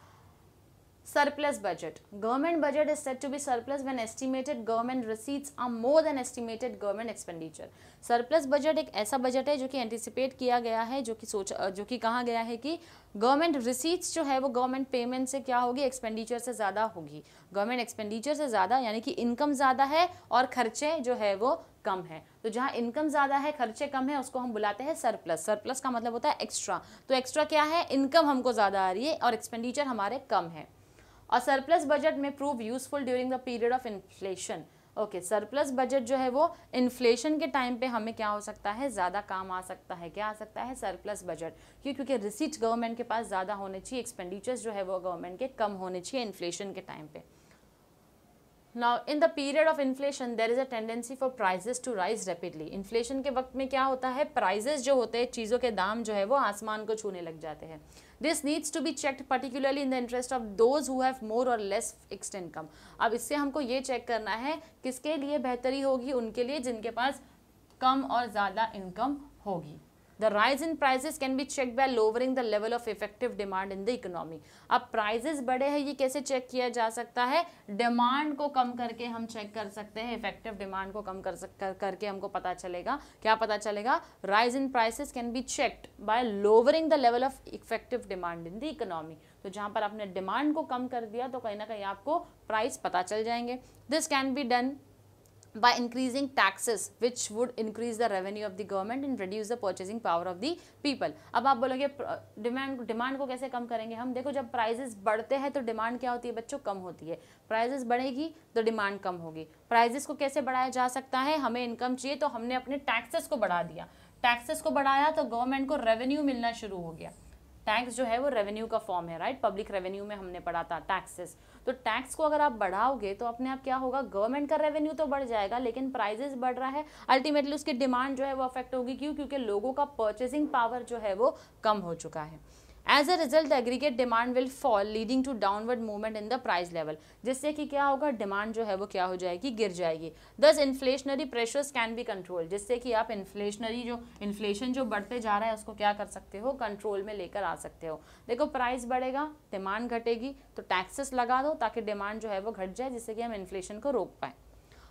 surplus budget। Government budget is said to be surplus when estimated government receipts are more than estimated government expenditure। Surplus budget एक ऐसा बजट है जो कि एंटिसिपेट किया गया है, जो कि कहा गया है कि गवर्नमेंट रिसीट्स जो है वो गवर्नमेंट पेमेंट से क्या होगी, एक्सपेंडिचर से ज़्यादा होगी। गवर्नमेंट एक्सपेंडिचर से ज़्यादा यानी कि इनकम ज़्यादा है और खर्चे जो है वो कम है। तो जहाँ इनकम ज़्यादा है खर्चे कम है उसको हम बुलाते हैं सरप्लस। सरप्लस का मतलब होता है एक्स्ट्रा। तो एक्स्ट्रा क्या है, इनकम हमको ज़्यादा आ रही है और एक्सपेंडिचर हमारे कम है। और सरप्लस बजट में prove useful during the period of inflation. Okay, surplus budget जो है वो इन्फ्लेशन के टाइम पे हमें क्या हो सकता है, ज़्यादा काम आ सकता है। क्या आ सकता है, सरप्लस बजट। क्योंकि रिसीट्स गवर्नमेंट के पास ज़्यादा होने चाहिए, एक्सपेंडिचर्स जो है वो गवर्नमेंट के कम होने चाहिए इन्फ्लेशन के टाइम पे। Now in the period of inflation there is a tendency for prices to rise rapidly। Inflation के वक्त में क्या होता है, प्राइजेस जो होते हैं, चीज़ों के दाम जो है वो आसमान को छूने लग जाते हैं। This needs to be checked particularly in the interest of those who have more or less fixed income। अब इससे हमको ये चेक करना है किसके लिए बेहतरी होगी, उनके लिए जिनके पास कम और ज़्यादा इनकम होगी। The rise in prices can be checked by lowering the level of effective demand in the economy। अब प्राइजेस बढ़े हैं, ये कैसे चेक किया जा सकता है, डिमांड को कम करके हम चेक कर सकते हैं। इफेक्टिव डिमांड को कम करके हमको पता चलेगा, क्या पता चलेगा, rise in prices can be checked by lowering the level of effective demand in the economy. तो जहाँ पर आपने डिमांड को कम कर दिया तो कहीं ना कहीं आपको प्राइस पता चल जाएंगे। This can be done by increasing taxes which would increase the revenue of the government and reduce the purchasing power of the people। अब आप बोलोगे डिमांड को कैसे कम करेंगे हम, देखो जब प्राइजेस बढ़ते हैं तो डिमांड क्या होती है बच्चों, कम होती है। प्राइजेस बढ़ेगी तो डिमांड कम होगी। प्राइजेस को कैसे बढ़ाया जा सकता है, हमें इनकम चाहिए तो हमने अपने टैक्सेस को बढ़ा दिया। टैक्सेस को बढ़ाया तो गवर्नमेंट को रेवेन्यू मिलना शुरू हो गया। टैक्स जो है वो रेवेन्यू का फॉर्म है, राइट। पब्लिक रेवेन्यू में हमने पढ़ा था टैक्सेस। तो टैक्स को अगर आप बढ़ाओगे तो अपने आप क्या होगा, गवर्नमेंट का रेवेन्यू तो बढ़ जाएगा लेकिन प्राइजेस बढ़ रहा है, अल्टीमेटली उसकी डिमांड जो है वो अफेक्ट होगी। क्यों, क्योंकि लोगों का परचेसिंग पावर जो है वो कम हो चुका है। As a result aggregate demand will fall leading to downward movement in the price level. जिससे कि क्या होगा, डिमांड जो है वो क्या हो जाएगी, गिर जाएगी। दस inflationary pressures can be control. जिससे कि आप इन्फ्लेशन जो बढ़ते जा रहा है उसको क्या कर सकते हो, कंट्रोल में लेकर आ सकते हो। देखो प्राइस बढ़ेगा, डिमांड घटेगी, तो टैक्सेस लगा दो ताकि डिमांड जो है वो घट जाए, जिससे कि हम इन्फ्लेशन को रोक पाएँ।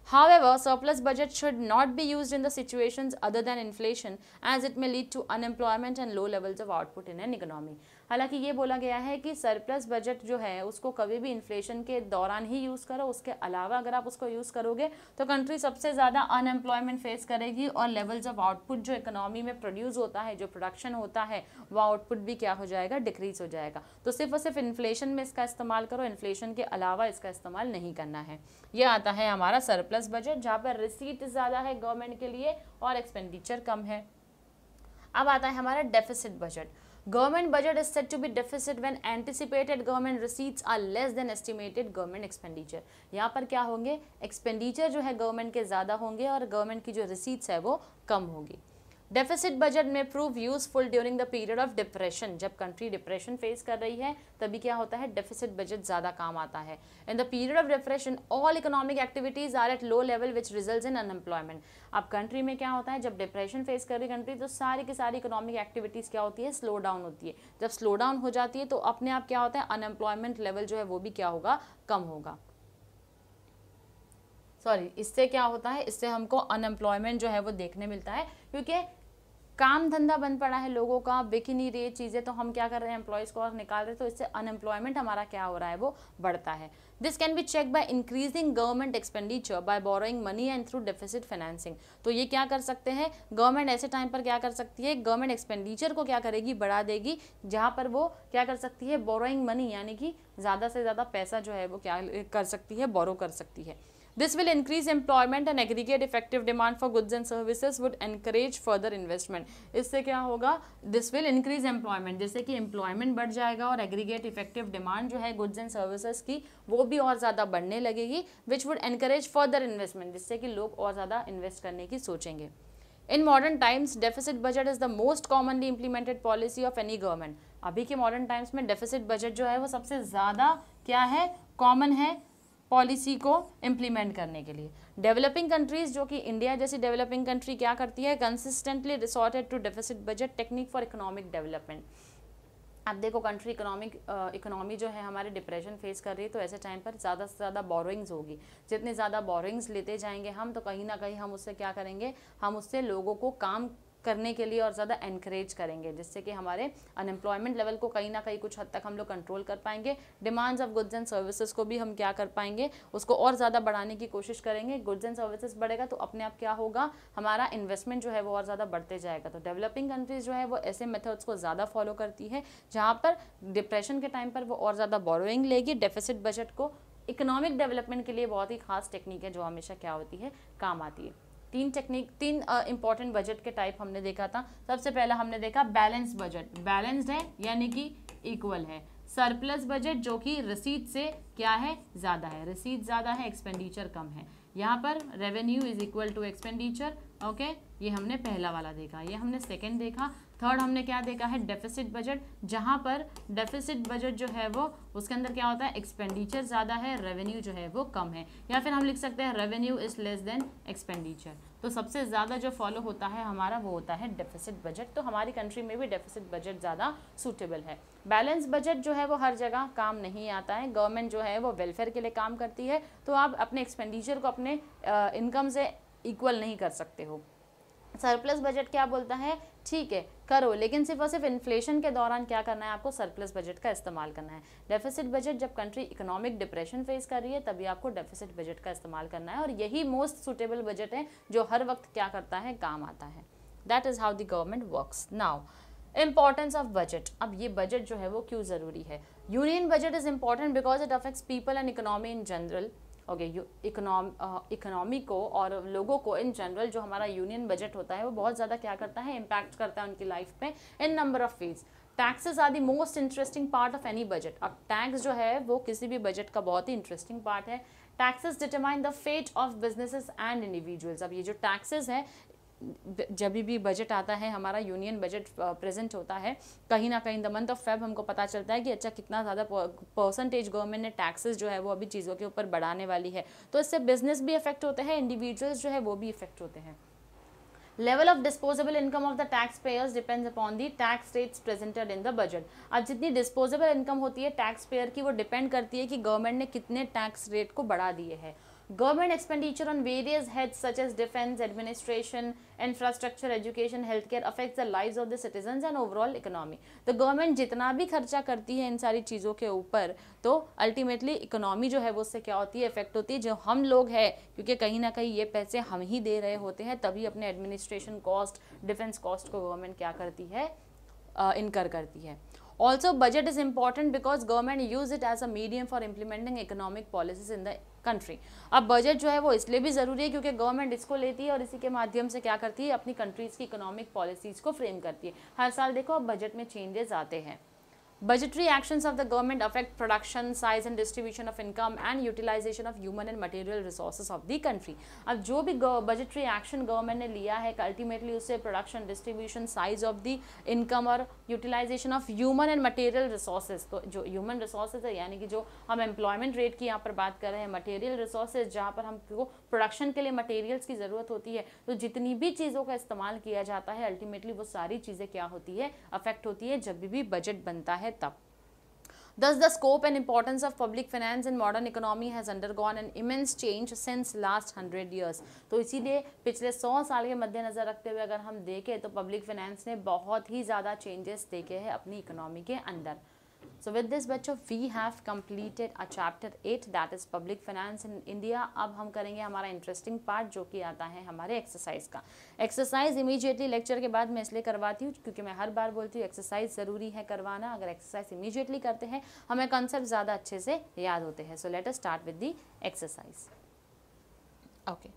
However, surplus budget should not be used in the situations other than inflation as it may lead to unemployment and low levels of output in an economy। हालांकि ये बोला गया है कि सरप्लस बजट जो है उसको कभी भी इन्फ्लेशन के दौरान ही यूज़ करो, उसके अलावा अगर आप उसको यूज़ करोगे तो कंट्री सबसे ज़्यादा अनएम्प्लॉयमेंट फेस करेगी और लेवल्स ऑफ आउटपुट जो इकोनॉमी में प्रोड्यूस होता है, जो प्रोडक्शन होता है, वो आउटपुट भी क्या हो जाएगा, डिक्रीज हो जाएगा। तो सिर्फ और सिर्फ इन्फ्लेशन में इसका इस्तेमाल करो, इन्फ्लेशन के अलावा इसका इस्तेमाल नहीं करना है। ये आता है हमारा सरप्लस बजट, जहाँ पर रिसीट ज़्यादा है गवर्नमेंट के लिए और एक्सपेंडिचर कम है। अब आता है हमारा deficit budget. Government budget is said to be deficit when anticipated government receipts are less than estimated government expenditure। यहाँ पर क्या होंगे, एक्सपेंडिचर जो है गवर्नमेंट के ज़्यादा होंगे और गवर्नमेंट की जो रिसीट्स है वो कम होगी। डेफिसिट बजट में prove useful during the period of depression, जब कंट्री डिप्रेशन फेस कर रही है तभी क्या होता है, डेफिसिट बजट ज़्यादा काम आता है। In the period of depression all economic activities are at low level which results in unemployment. अब कंट्री में क्या होता है, जब डिप्रेशन फेस कर रही कंट्री तो सारी की सारी इकोनॉमिक एक्टिविटीज़ क्या होती है, स्लो डाउन होती है। जब स्लो डाउन हो जाती है तो अपने आप क्या होता है, अनएम्प्लॉयमेंट लेवल जो है वो भी क्या होगा, कम होगा। सॉरी, इससे क्या होता है, इससे हमको अनएम्प्लॉयमेंट जो है वो देखने मिलता है, क्योंकि काम धंधा बंद पड़ा है लोगों का, बिक ही नहीं रही चीज़ें, तो हम क्या कर रहे हैं, एम्प्लॉयज़ को और निकाल रहे हैं, तो इससे अनएम्प्लॉयमेंट हमारा क्या हो रहा है, वो बढ़ता है। This can be check by increasing government expenditure by borrowing money and through deficit financing. तो ये क्या कर सकते हैं, गवर्नमेंट ऐसे टाइम पर क्या कर सकती है, गवर्नमेंट एक्सपेंडिचर को क्या करेगी, बढ़ा देगी, जहाँ पर वो क्या कर सकती है, बोरोइंग मनी, यानी कि ज़्यादा से ज़्यादा पैसा जो है वो क्या कर सकती है, बोरो कर सकती है। This will increase employment and aggregate effective demand for goods and services would encourage further investment। इससे क्या होगा, this will increase employment, जिससे कि employment बढ़ जाएगा और aggregate effective demand जो है goods and services की वो भी और ज़्यादा बढ़ने लगेगी, which would encourage further investment, जिससे कि लोग और ज़्यादा invest करने की सोचेंगे। In modern times, deficit budget is the most commonly implemented policy of any government। अभी के modern times में deficit budget जो है वो सबसे ज़्यादा क्या है, common है पॉलिसी को इम्प्लीमेंट करने के लिए। डेवलपिंग कंट्रीज, जो कि इंडिया जैसी डेवलपिंग कंट्री क्या करती है, consistently resorted to deficit budget technique for economic development. अब देखो कंट्री इकोनॉमी जो है हमारे डिप्रेशन फेस कर रही है, तो ऐसे टाइम पर ज़्यादा से ज़्यादा बोरोइंग्स होगी। जितने ज़्यादा बोरोइंग्स लेते जाएंगे हम, तो कहीं ना कहीं हम उससे क्या करेंगे, हम उससे लोगों को काम करने के लिए और ज़्यादा एनकरेज करेंगे, जिससे कि हमारे अनएम्प्लॉयमेंट लेवल को कहीं ना कहीं कुछ हद तक हम लोग कंट्रोल कर पाएंगे। Demands of goods and services को भी हम क्या कर पाएंगे, उसको और ज़्यादा बढ़ाने की कोशिश करेंगे। गुड्स एंड सर्विसेज बढ़ेगा तो अपने आप क्या होगा, हमारा इन्वेस्टमेंट जो है वो और ज़्यादा बढ़ते जाएगा। तो डेवलपिंग कंट्रीज जो है वो ऐसे मेथड्स को ज़्यादा फॉलो करती है, जहाँ पर डिप्रेशन के टाइम पर वो और ज़्यादा बोरोइंग लेगी। डेफिसिट बजट को इकोनॉमिक डेवलपमेंट के लिए बहुत ही खास टेक्निक है, जो हमेशा क्या होती है, काम आती है। तीन इंपॉर्टेंट बजट के टाइप हमने देखा था। सबसे पहला हमने देखा बैलेंस बजट, बैलेंस्ड है यानी कि इक्वल है। सरप्लस बजट, जो कि रसीद से क्या है, ज़्यादा है, रसीद ज़्यादा है, एक्सपेंडिचर कम है। यहाँ पर revenue is equal to expenditure, okay, ये हमने पहला वाला देखा। ये हमने सेकंड देखा। थर्ड हमने क्या देखा है, डेफिसिट बजट, जहाँ पर डेफिसिट बजट जो है वो उसके अंदर क्या होता है, एक्सपेंडिचर ज़्यादा है, रेवेन्यू जो है वो कम है। या फिर हम लिख सकते हैं revenue is less than expenditure. तो सबसे ज़्यादा जो फॉलो होता है हमारा वो होता है डेफिसिट बजट। तो हमारी कंट्री में भी डेफिसिट बजट ज़्यादा सूटेबल है। बैलेंस बजट जो है वो हर जगह काम नहीं आता है। गवर्नमेंट जो है वो वेलफेयर के लिए काम करती है, तो आप अपने एक्सपेंडिचर को अपने इनकम से इक्वल नहीं कर सकते हो। सरप्लस बजट क्या बोलता है, ठीक है करो, लेकिन सिर्फ और सिर्फ इन्फ्लेशन के दौरान क्या करना है, आपको सरप्लस बजट का इस्तेमाल करना है। डेफिसिट बजट जब कंट्री इकोनॉमिक डिप्रेशन फेस कर रही है तभी आपको डेफिसिट बजट का इस्तेमाल करना है, और यही मोस्ट सुटेबल बजट है जो हर वक्त क्या करता है, काम आता है। That is how the government works. Now importance of budget. अब ये बजट जो है वो क्यों ज़रूरी है। Union budget is important because it affects people and economy in general. Okay, economy को और लोगों को इन जनरल जो हमारा यूनियन बजट होता है वो बहुत ज़्यादा क्या करता है, इम्पैक्ट करता है उनकी लाइफ पे in number of ways. Taxes are the most interesting part of any budget. अब टैक्स जो है वो किसी भी बजट का बहुत ही इंटरेस्टिंग पार्ट है। Taxes determine the fate of businesses and individuals. अब ये जो टैक्सेस है, जब भी बजट आता है, हमारा यूनियन बजट प्रेजेंट होता है, कहीं ना कहीं द मंथ ऑफ फेब हमको पता चलता है कि अच्छा कितना ज़्यादा परसेंटेज गवर्नमेंट ने टैक्सेस जो है वो अभी चीज़ों के ऊपर बढ़ाने वाली है। तो इससे बिजनेस भी इफेक्ट होते हैं, इंडिविजुअल्स जो है वो भी इफेक्ट होते हैं। Level of disposable income of the tax payers depends upon the tax rates presented in the budget. अब जितनी डिस्पोजेबल इनकम होती है टैक्स पेयर की, वो डिपेंड करती है कि गवर्नमेंट ने कितने टैक्स रेट को बढ़ा दिए हैं। Government expenditure on various heads such as defense, administration, infrastructure, education, healthcare affects the lives of the citizens and overall economy। तो गवर्नमेंट जितना भी खर्चा करती है इन सारी चीज़ों के ऊपर, तो अल्टीमेटली इकोनॉमी जो है वो उससे क्या होती है, इफेक्ट होती है। जो हम लोग हैं, क्योंकि कहीं ना कहीं ये पैसे हम ही दे रहे होते हैं, तभी अपने एडमिनिस्ट्रेशन कॉस्ट, डिफेंस कॉस्ट को गवर्नमेंट क्या करती है, इनकर करती है। Also, budget is important because government use it as a medium for implementing economic policies in the country। अब बजट जो है वो इसलिए भी ज़रूरी है क्योंकि गवर्नमेंट इसको लेती है और इसी के माध्यम से क्या करती है, अपनी कंट्रीज़ की इकोनॉमिक पॉलिसीज़ को फ्रेम करती है। हर साल देखो अब बजट में चेंजेस आते हैं। Budgetary actions of the government affect production, size and distribution of income and utilization of human and material resources of the country. अब जो भी budgetary action government ने लिया है ultimately उससे production, distribution, size of the income और utilization of human and material resources, तो जो human resources है यानी कि जो हम employment rate की यहाँ पर बात कर रहे हैं, material resources जहाँ पर हमको production के लिए materials की ज़रूरत होती है, तो जितनी भी चीज़ों का इस्तेमाल किया जाता है ultimately वो सारी चीज़ें क्या होती है, affect होती है जब भी बजट बनता है तब. Thus, the scope and importance of public finance in modern economy has undergone an immense change since last 100 years. तो इसीलिए पिछले 100 साल के मद्देनजर रखते हुए अगर हम देखें तो पब्लिक फाइनेंस ने बहुत ही ज़्यादा चेंजेस देखे हैं अपनी इकोनॉमी के अंदर. So with this बच्चों we have completed a chapter 8 that is public finance in India. अब हम करेंगे हमारा इंटरेस्टिंग पार्ट जो कि आता है हमारे एक्सरसाइज का. एक्सरसाइज इमीडिएटली लेक्चर के बाद मैं इसलिए करवाती हूँ क्योंकि मैं हर बार बोलती हूँ एक्सरसाइज ज़रूरी है करवाना. अगर एक्सरसाइज इमीडिएटली करते हैं हमें कंसेप्ट ज़्यादा अच्छे से याद होते हैं. So let us start with the exercise. Okay,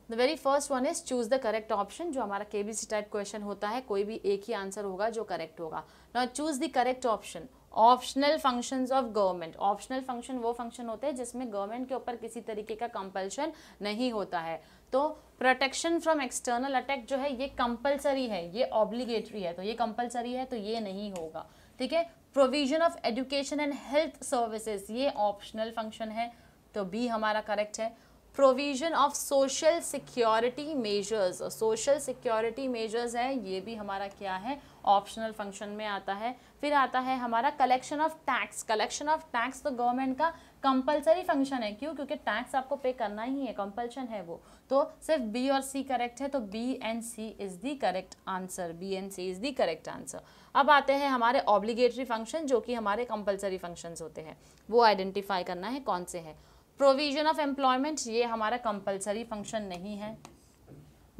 the very first one is choose the correct option. जो हमारा केबीसी टाइप क्वेश्चन होता है कोई भी एक ही आंसर होगा जो करेक्ट होगा. Now choose the correct option. Optional functions of government. Optional function वो फंक्शन होते हैं जिसमें गवर्नमेंट के ऊपर किसी तरीके का कंपल्शन नहीं होता है. तो प्रोटेक्शन फ्रॉम एक्सटर्नल अटैक जो है ये कंपलसरी है, ये ऑब्लिगेटरी है, तो ये कंपलसरी है तो ये नहीं होगा. ठीक है. Provision of education and health services ये ऑप्शनल फंक्शन है तो बी हमारा करेक्ट है. Provision of social security measures. Social security measures है ये भी हमारा क्या है, ऑप्शनल फंक्शन में आता है. फिर आता है हमारा collection of tax. Collection of tax तो गवर्नमेंट का कंपलसरी फंक्शन है. क्यों? क्योंकि टैक्स आपको पे करना ही है, कंपल्शन है वो. तो सिर्फ बी और सी करेक्ट है तो B and C is the correct answer. B and C is the correct answer. अब आते हैं हमारे ऑब्लिगेटरी फंक्शन जो कि हमारे कंपलसरी फंक्शंस होते हैं, वो आइडेंटिफाई करना है कौन से है. प्रोविजन ऑफ एम्प्लॉयमेंट ये हमारा कंपलसरी फंक्शन नहीं है.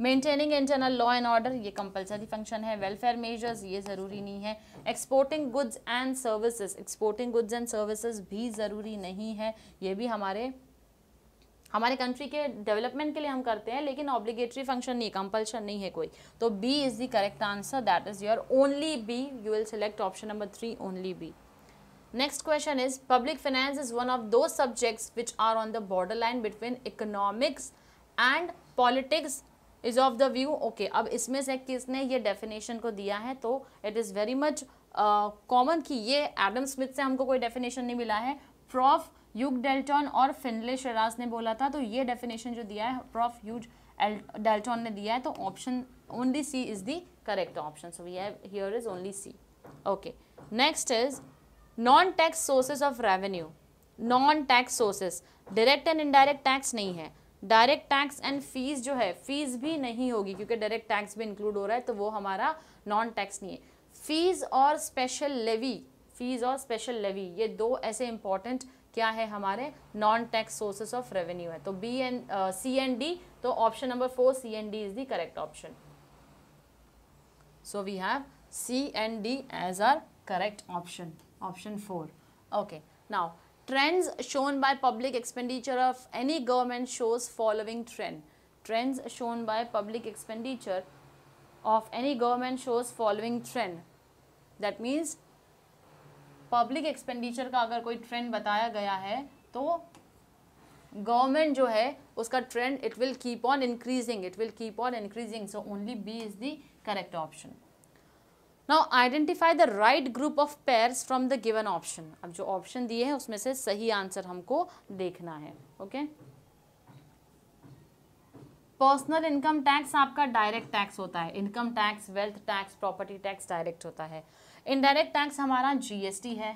Maintaining internal law and order ये कंपलसरी फंक्शन है. वेलफेयर मेजर्स ये ज़रूरी नहीं है. Exporting goods and services. Exporting goods and services भी ज़रूरी नहीं है. ये भी हमारे कंट्री के डेवलपमेंट के लिए हम करते हैं लेकिन ऑब्लिगेटरी फंक्शन नहीं, कंपल्शन नहीं है कोई. तो B is the correct answer. That is your only B. You will select option number 3 only B. Next question is public finance is one of those subjects which are on the borderline between economics and politics is of the view. Okay, अब इसमें से किसने ये definition को दिया है तो it is very much common कि ये एडम स्मिथ से हमको कोई definition नहीं मिला है. प्रॉफ ह्यूग डेल्टन और फिनले शेराज ने बोला था तो ये definition जो दिया है प्रॉफ ह्यूग डेल्टन ने दिया है तो option only C is the correct option. So we have here is only C. Okay, next is non tax sources of revenue. Non tax sources direct and indirect tax नहीं है. डायरेक्ट टैक्स एंड फीस जो है फीस भी नहीं होगी क्योंकि डायरेक्ट टैक्स भी इंक्लूड हो रहा है तो वो हमारा नॉन टैक्स नहीं है. फीस और स्पेशल लेवी. फीस और स्पेशल लेवी ये दो ऐसे इंपॉर्टेंट क्या है हमारे non tax sources of revenue है. तो B and C and D. तो option number 4 C and D is the correct option. So we have C and D as our correct option 4. Okay, now trends shown by public expenditure of any government shows following trend. Trends shown by public expenditure of any government shows following trend. That means public expenditure का अगर कोई trend बताया गया है तो गवर्नमेंट जो है उसका trend it will keep on increasing. So only B is the correct option. Now identify the right group of pairs from the given option. अब जो ऑप्शन दिए हैं उसमें से सही आंसर हमको देखना है. ओके, पर्सनल इनकम टैक्स आपका डायरेक्ट टैक्स होता है. Income tax, wealth tax, property tax direct होता है. इनडायरेक्ट टैक्स हमारा जीएसटी है.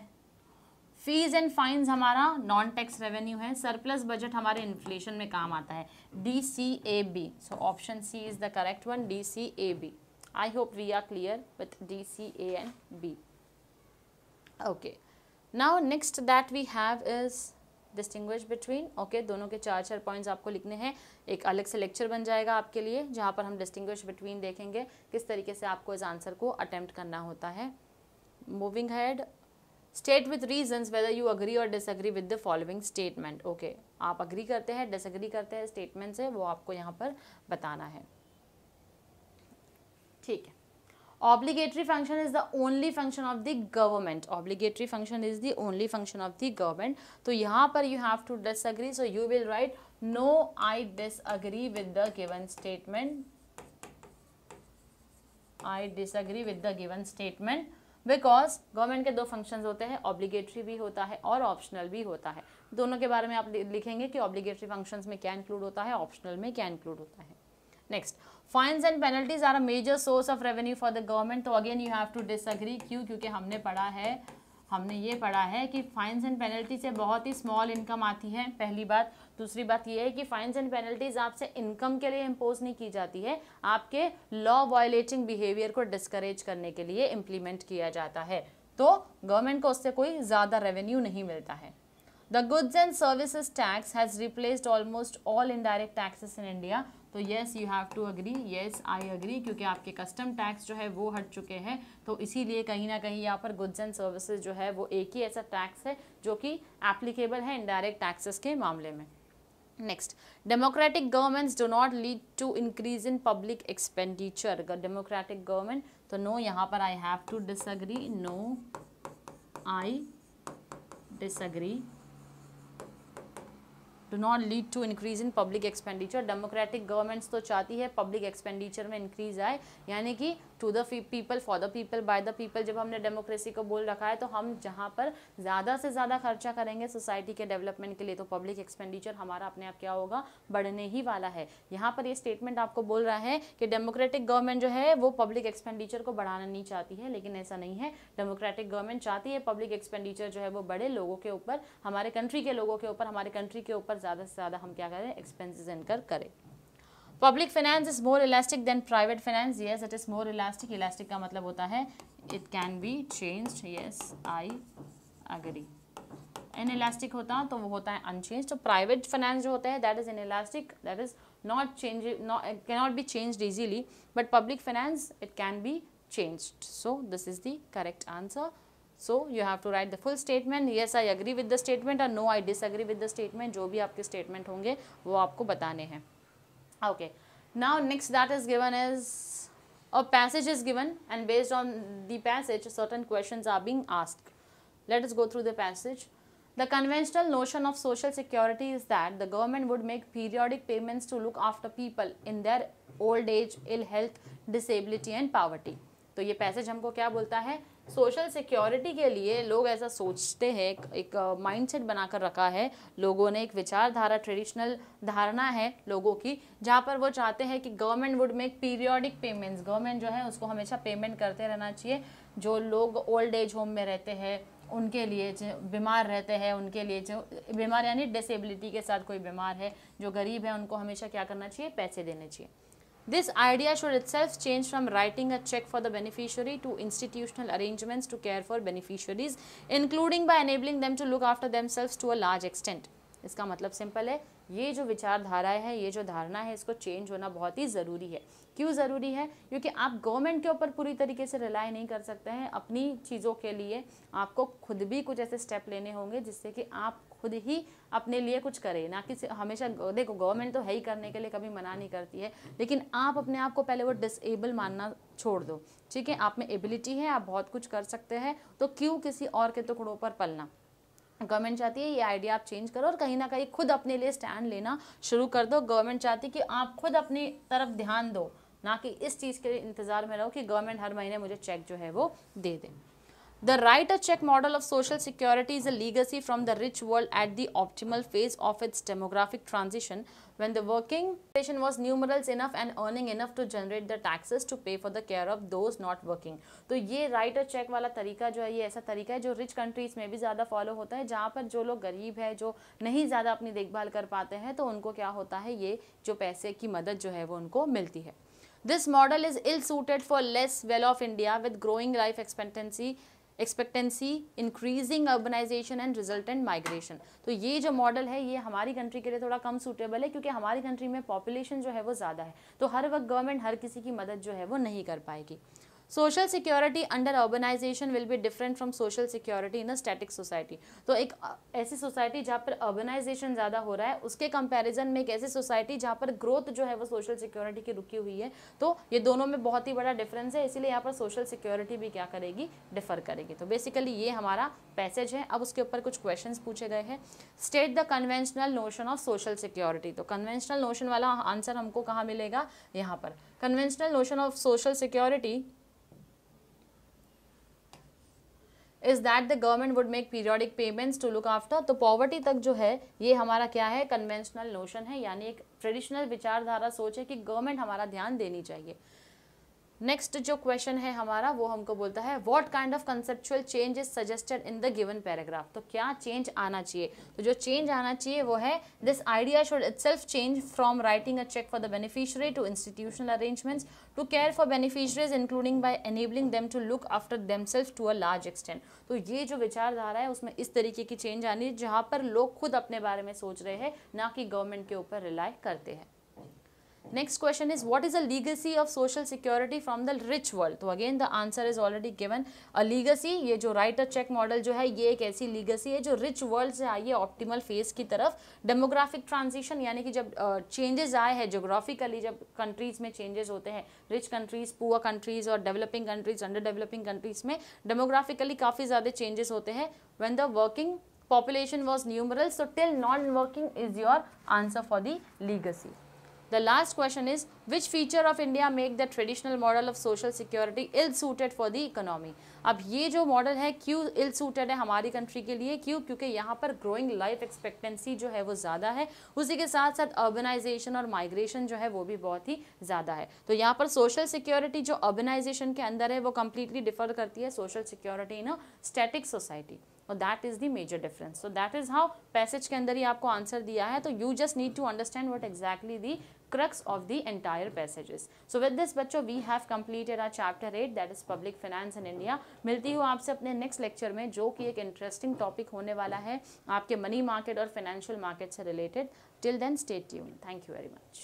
फीस एंड फाइन्स हमारा नॉन टैक्स रेवेन्यू है. सरप्लस बजट हमारे इन्फ्लेशन में काम आता है. DCAB. So option C is the correct one. DCAB. I hope we are clear with D, C, A and B. Okay. Now next that we have is distinguish between. Okay, दोनों के 4 पॉइंट्स आपको लिखने हैं. एक अलग से लेक्चर बन जाएगा आपके लिए जहाँ पर हम distinguish between देखेंगे किस तरीके से आपको इस आंसर को अटेम्प्ट करना होता है. Moving ahead, state with reasons whether you agree or disagree with the following statement. Okay, आप agree करते हैं, disagree करते हैं स्टेटमेंट से, वो आपको यहाँ पर बताना है. ठीक है. Obligatory function is the only function of the government. Obligatory function is the only function of the government. तो यहाँ पर you have to disagree. So you will write no, I disagree with the given statement. I disagree with the given statement because government के दो फंक्शंस होते हैं, ऑब्लिगेटरी भी होता है और ऑप्शनल भी होता है. दोनों के बारे में आप लिखेंगे कि ऑब्लिगेटरी फंक्शंस में क्या इंक्लूड होता है, ऑप्शनल में क्या इंक्लूड होता है. Next, fines and penalties are a major source of revenue for the government. तो again you have to disagree. क्यों? क्योंकि हमने ये पढ़ा है कि फाइन्स एंड पेनल्टी से बहुत ही स्मॉल इनकम आती है, पहली बात. दूसरी बात ये है कि फाइन्स एंड पेनल्टीज आपसे इनकम के लिए इम्पोज नहीं की जाती है, आपके लॉ वायलेटिंग बिहेवियर को डिस्करेज करने के लिए इम्प्लीमेंट किया जाता है. तो गवर्नमेंट को उससे कोई ज़्यादा रेवेन्यू नहीं मिलता है. The goods and services tax has replaced almost all indirect taxes in India. तो yes, you have to agree. Yes, I agree. क्योंकि आपके कस्टम टैक्स जो है वो हट चुके हैं, तो इसीलिए कहीं ना कहीं यहाँ पर गुड्स एंड सर्विसेज जो है वो एक ही ऐसा टैक्स है जो कि एप्लीकेबल है इनडायरेक्ट टैक्सेस के मामले में. Next, democratic governments do not lead to increase in public expenditure. Democratic government, तो नो, यहाँ पर I have to disagree. No, I disagree. Do not lead to increase in public expenditure. Democratic governments तो चाहती है पब्लिक एक्सपेंडिचर में इंक्रीज आए, यानी कि to the people, for the people, by the people. जब हमने डेमोक्रेसी को बोल रखा है तो हम जहाँ पर ज़्यादा से ज़्यादा खर्चा करेंगे सोसाइटी के डेवलपमेंट के लिए, तो पब्लिक एक्सपेंडिचर हमारा अपने आप क्या होगा, बढ़ने ही वाला है. यहाँ पर ये स्टेटमेंट आपको बोल रहा है कि डेमोक्रेटिक गवर्नमेंट जो है वो पब्लिक एक्सपेंडिचर को बढ़ाना नहीं चाहती है, लेकिन ऐसा नहीं है. डेमोक्रेटिक गवर्नमेंट चाहती है पब्लिक एक्सपेंडिचर जो है वो बड़े लोगों के ऊपर, हमारे कंट्री के लोगों के ऊपर, हमारे कंट्री के ऊपर ज़्यादा से ज़्यादा हम क्या करें, एक्सपेंसेस इनकर करें. Public finance is more elastic than private finance. Yes, it is more elastic. Elastic का मतलब होता है it can be changed. Yes, I agree. Inelastic होता तो वो होता है अनचेंज. तो प्राइवेट फाइनेंस जो होता है that is in elastic, that is not change, cannot be changed easily, but public finance it can be changed. So this is the correct answer. So you have to write the full statement. Yes, I agree with the statement or no, I disagree with the statement. जो भी आपके statement होंगे वो आपको बताने हैं. Okay. Now next that is given is a passage is given and based on the passage certain questions are being asked. Let us go through the passage. The conventional notion of social security is that the government would make periodic payments to look after people in their old age, ill health, disability and poverty. तो ये पैसेज हमको क्या बोलता है, सोशल सिक्योरिटी के लिए लोग ऐसा सोचते हैं, एक माइंडसेट बनाकर रखा है लोगों ने, एक विचारधारा, ट्रेडिशनल धारणा है लोगों की, जहाँ पर वो चाहते हैं कि government would make periodic payments. Government जो है उसको हमेशा पेमेंट करते रहना चाहिए. जो लोग ओल्ड एज होम में रहते हैं उनके लिए, जो बीमार रहते हैं उनके लिए, जो बीमार यानी डिसेबिलिटी के साथ कोई बीमार है, जो गरीब है, उनको हमेशा क्या करना चाहिए, पैसे देने चाहिए. This idea should itself change from writing a check for the beneficiary to institutional arrangements to care for beneficiaries, including by enabling them to look after themselves to a large extent. इसका मतलब सिंपल है, ये जो विचारधाराएं है, ये जो धारणा है, इसको चेंज होना बहुत ही ज़रूरी है. क्यों ज़रूरी है? क्योंकि आप गवर्नमेंट के ऊपर पूरी तरीके से रिलाई नहीं कर सकते हैं. अपनी चीज़ों के लिए आपको खुद भी कुछ ऐसे स्टेप लेने होंगे जिससे कि आप खुद ही अपने लिए कुछ करें, ना कि हमेशा. देखो, गवर्नमेंट तो है ही करने के लिए, कभी मना नहीं करती है, लेकिन आप अपने आप को पहले वो डिसेबल मानना छोड़ दो. ठीक है, आप में एबिलिटी है, आप बहुत कुछ कर सकते हैं, तो क्यों किसी और के टुकड़ों पर पलना. गवर्नमेंट चाहती है ये आइडिया आप चेंज करो और कहीं ना कहीं खुद अपने लिए स्टैंड लेना शुरू कर दो. गवर्नमेंट चाहती है कि आप खुद अपनी तरफ ध्यान दो, ना कि इस चीज़ के इंतज़ार में रहो कि गवर्नमेंट हर महीने मुझे चेक जो है वो दे दे. The write-a-check model of social security is a legacy from the rich world at the optimal phase of its demographic transition, when the working population was numerous enough and earning enough to generate the taxes to pay for the care of those not working. तो ये write-a-check वाला तरीका जो है, ये ऐसा तरीका है जो रिच कंट्रीज़ में भी ज़्यादा फॉलो होता है, जहाँ पर जो लोग गरीब है, जो नहीं ज़्यादा अपनी देखभाल कर पाते हैं, तो उनको क्या होता है, ये जो पैसे की मदद जो है वो उनको मिलती है. This model is ill-suited for less well-off India with growing life expectancy, increasing urbanization and resultant migration. तो ये जो मॉडल है ये हमारी कंट्री के लिए थोड़ा कम सूटेबल है, क्योंकि हमारी कंट्री में पॉपुलेशन जो है वो ज़्यादा है, तो हर वक्त गवर्नमेंट हर किसी की मदद जो है वो नहीं कर पाएगी. Social security under urbanisation will be different from social security in a static society. तो एक ऐसी सोसाइटी जहाँ पर अर्बनाइजेशन ज़्यादा हो रहा है उसके कंपैरिजन में एक ऐसी सोसाइटी जहाँ पर ग्रोथ जो है वो सोशल सिक्योरिटी की रुकी हुई है, तो ये दोनों में बहुत ही बड़ा डिफरेंस है, इसीलिए यहाँ पर सोशल सिक्योरिटी भी क्या करेगी, डिफर करेगी। तो बेसिकली ये हमारा पैसेज है। अब उसके ऊपर कुछ क्वेश्चंस पूछे गए हैं। State the conventional notion of social security. तो कन्वेंशनल नोशन वाला आंसर हमको कहाँ मिलेगा, यहाँ पर। Conventional notion of social security is that the government would make periodic payments to look after. तो पॉवर्टी तक जो है ये हमारा क्या है, कन्वेंशनल नोशन है, यानी एक ट्रेडिशनल विचारधारा सोच है कि गवर्नमेंट हमारा ध्यान देनी चाहिए। नेक्स्ट जो क्वेश्चन है हमारा वो हमको बोलता है what kind of conceptual change is suggested in the given paragraph. तो क्या चेंज आना चाहिए, तो जो चेंज आना चाहिए वो है this idea should itself change from writing a cheque for the beneficiary to institutional arrangements to care for beneficiaries including by enabling them to look after themselves to a large extent. तो ये जो विचारधारा है उसमें इस तरीके की चेंज आनी है जहाँ पर लोग खुद अपने बारे में सोच रहे हैं, ना कि गवर्नमेंट के ऊपर रिलाई करते हैं। Next question is what is the legacy of social security from the rich world? तो again the answer is already given. A legacy, ये जो write a check model जो है ये एक ऐसी legacy है जो rich world से आई है optimal phase की तरफ। Demographic transition यानी कि जब changes आए हैं geographically, जब countries में changes होते हैं, rich countries, poor countries और developing countries, under developing countries में demographically काफ़ी ज़्यादा changes होते हैं। When the working population was numeral, so till non-working is your answer for the legacy. The last question is which feature of India make the traditional model of social security ill suited for the economy? अब ये जो मॉडल है क्यों ill suited है हमारी कंट्री के लिए, क्यों? क्योंकि यहाँ पर ग्रोइंग लाइफ एक्सपेक्टेंसी जो है वो ज़्यादा है, उसी के साथ साथ अर्बनाइजेशन और माइग्रेशन जो है वो भी बहुत ही ज़्यादा है। तो यहाँ पर सोशल सिक्योरिटी जो अर्बनाइजेशन के अंदर है वो कम्प्लीटली डिफर करती है social security in a static society, और that is the major difference. So that is how passage के अंदर ही आपको आंसर दिया है, तो you just need to understand what exactly the crux of the entire passages. So with this बच्चों we have completed our chapter 8 that is public finance in India. मिलती हूँ आपसे अपने नेक्स्ट लेक्चर में जो कि एक इंटरेस्टिंग टॉपिक होने वाला है आपके मनी मार्केट और फाइनेंशियल मार्केट से related. Till then stay tuned. Thank you very much.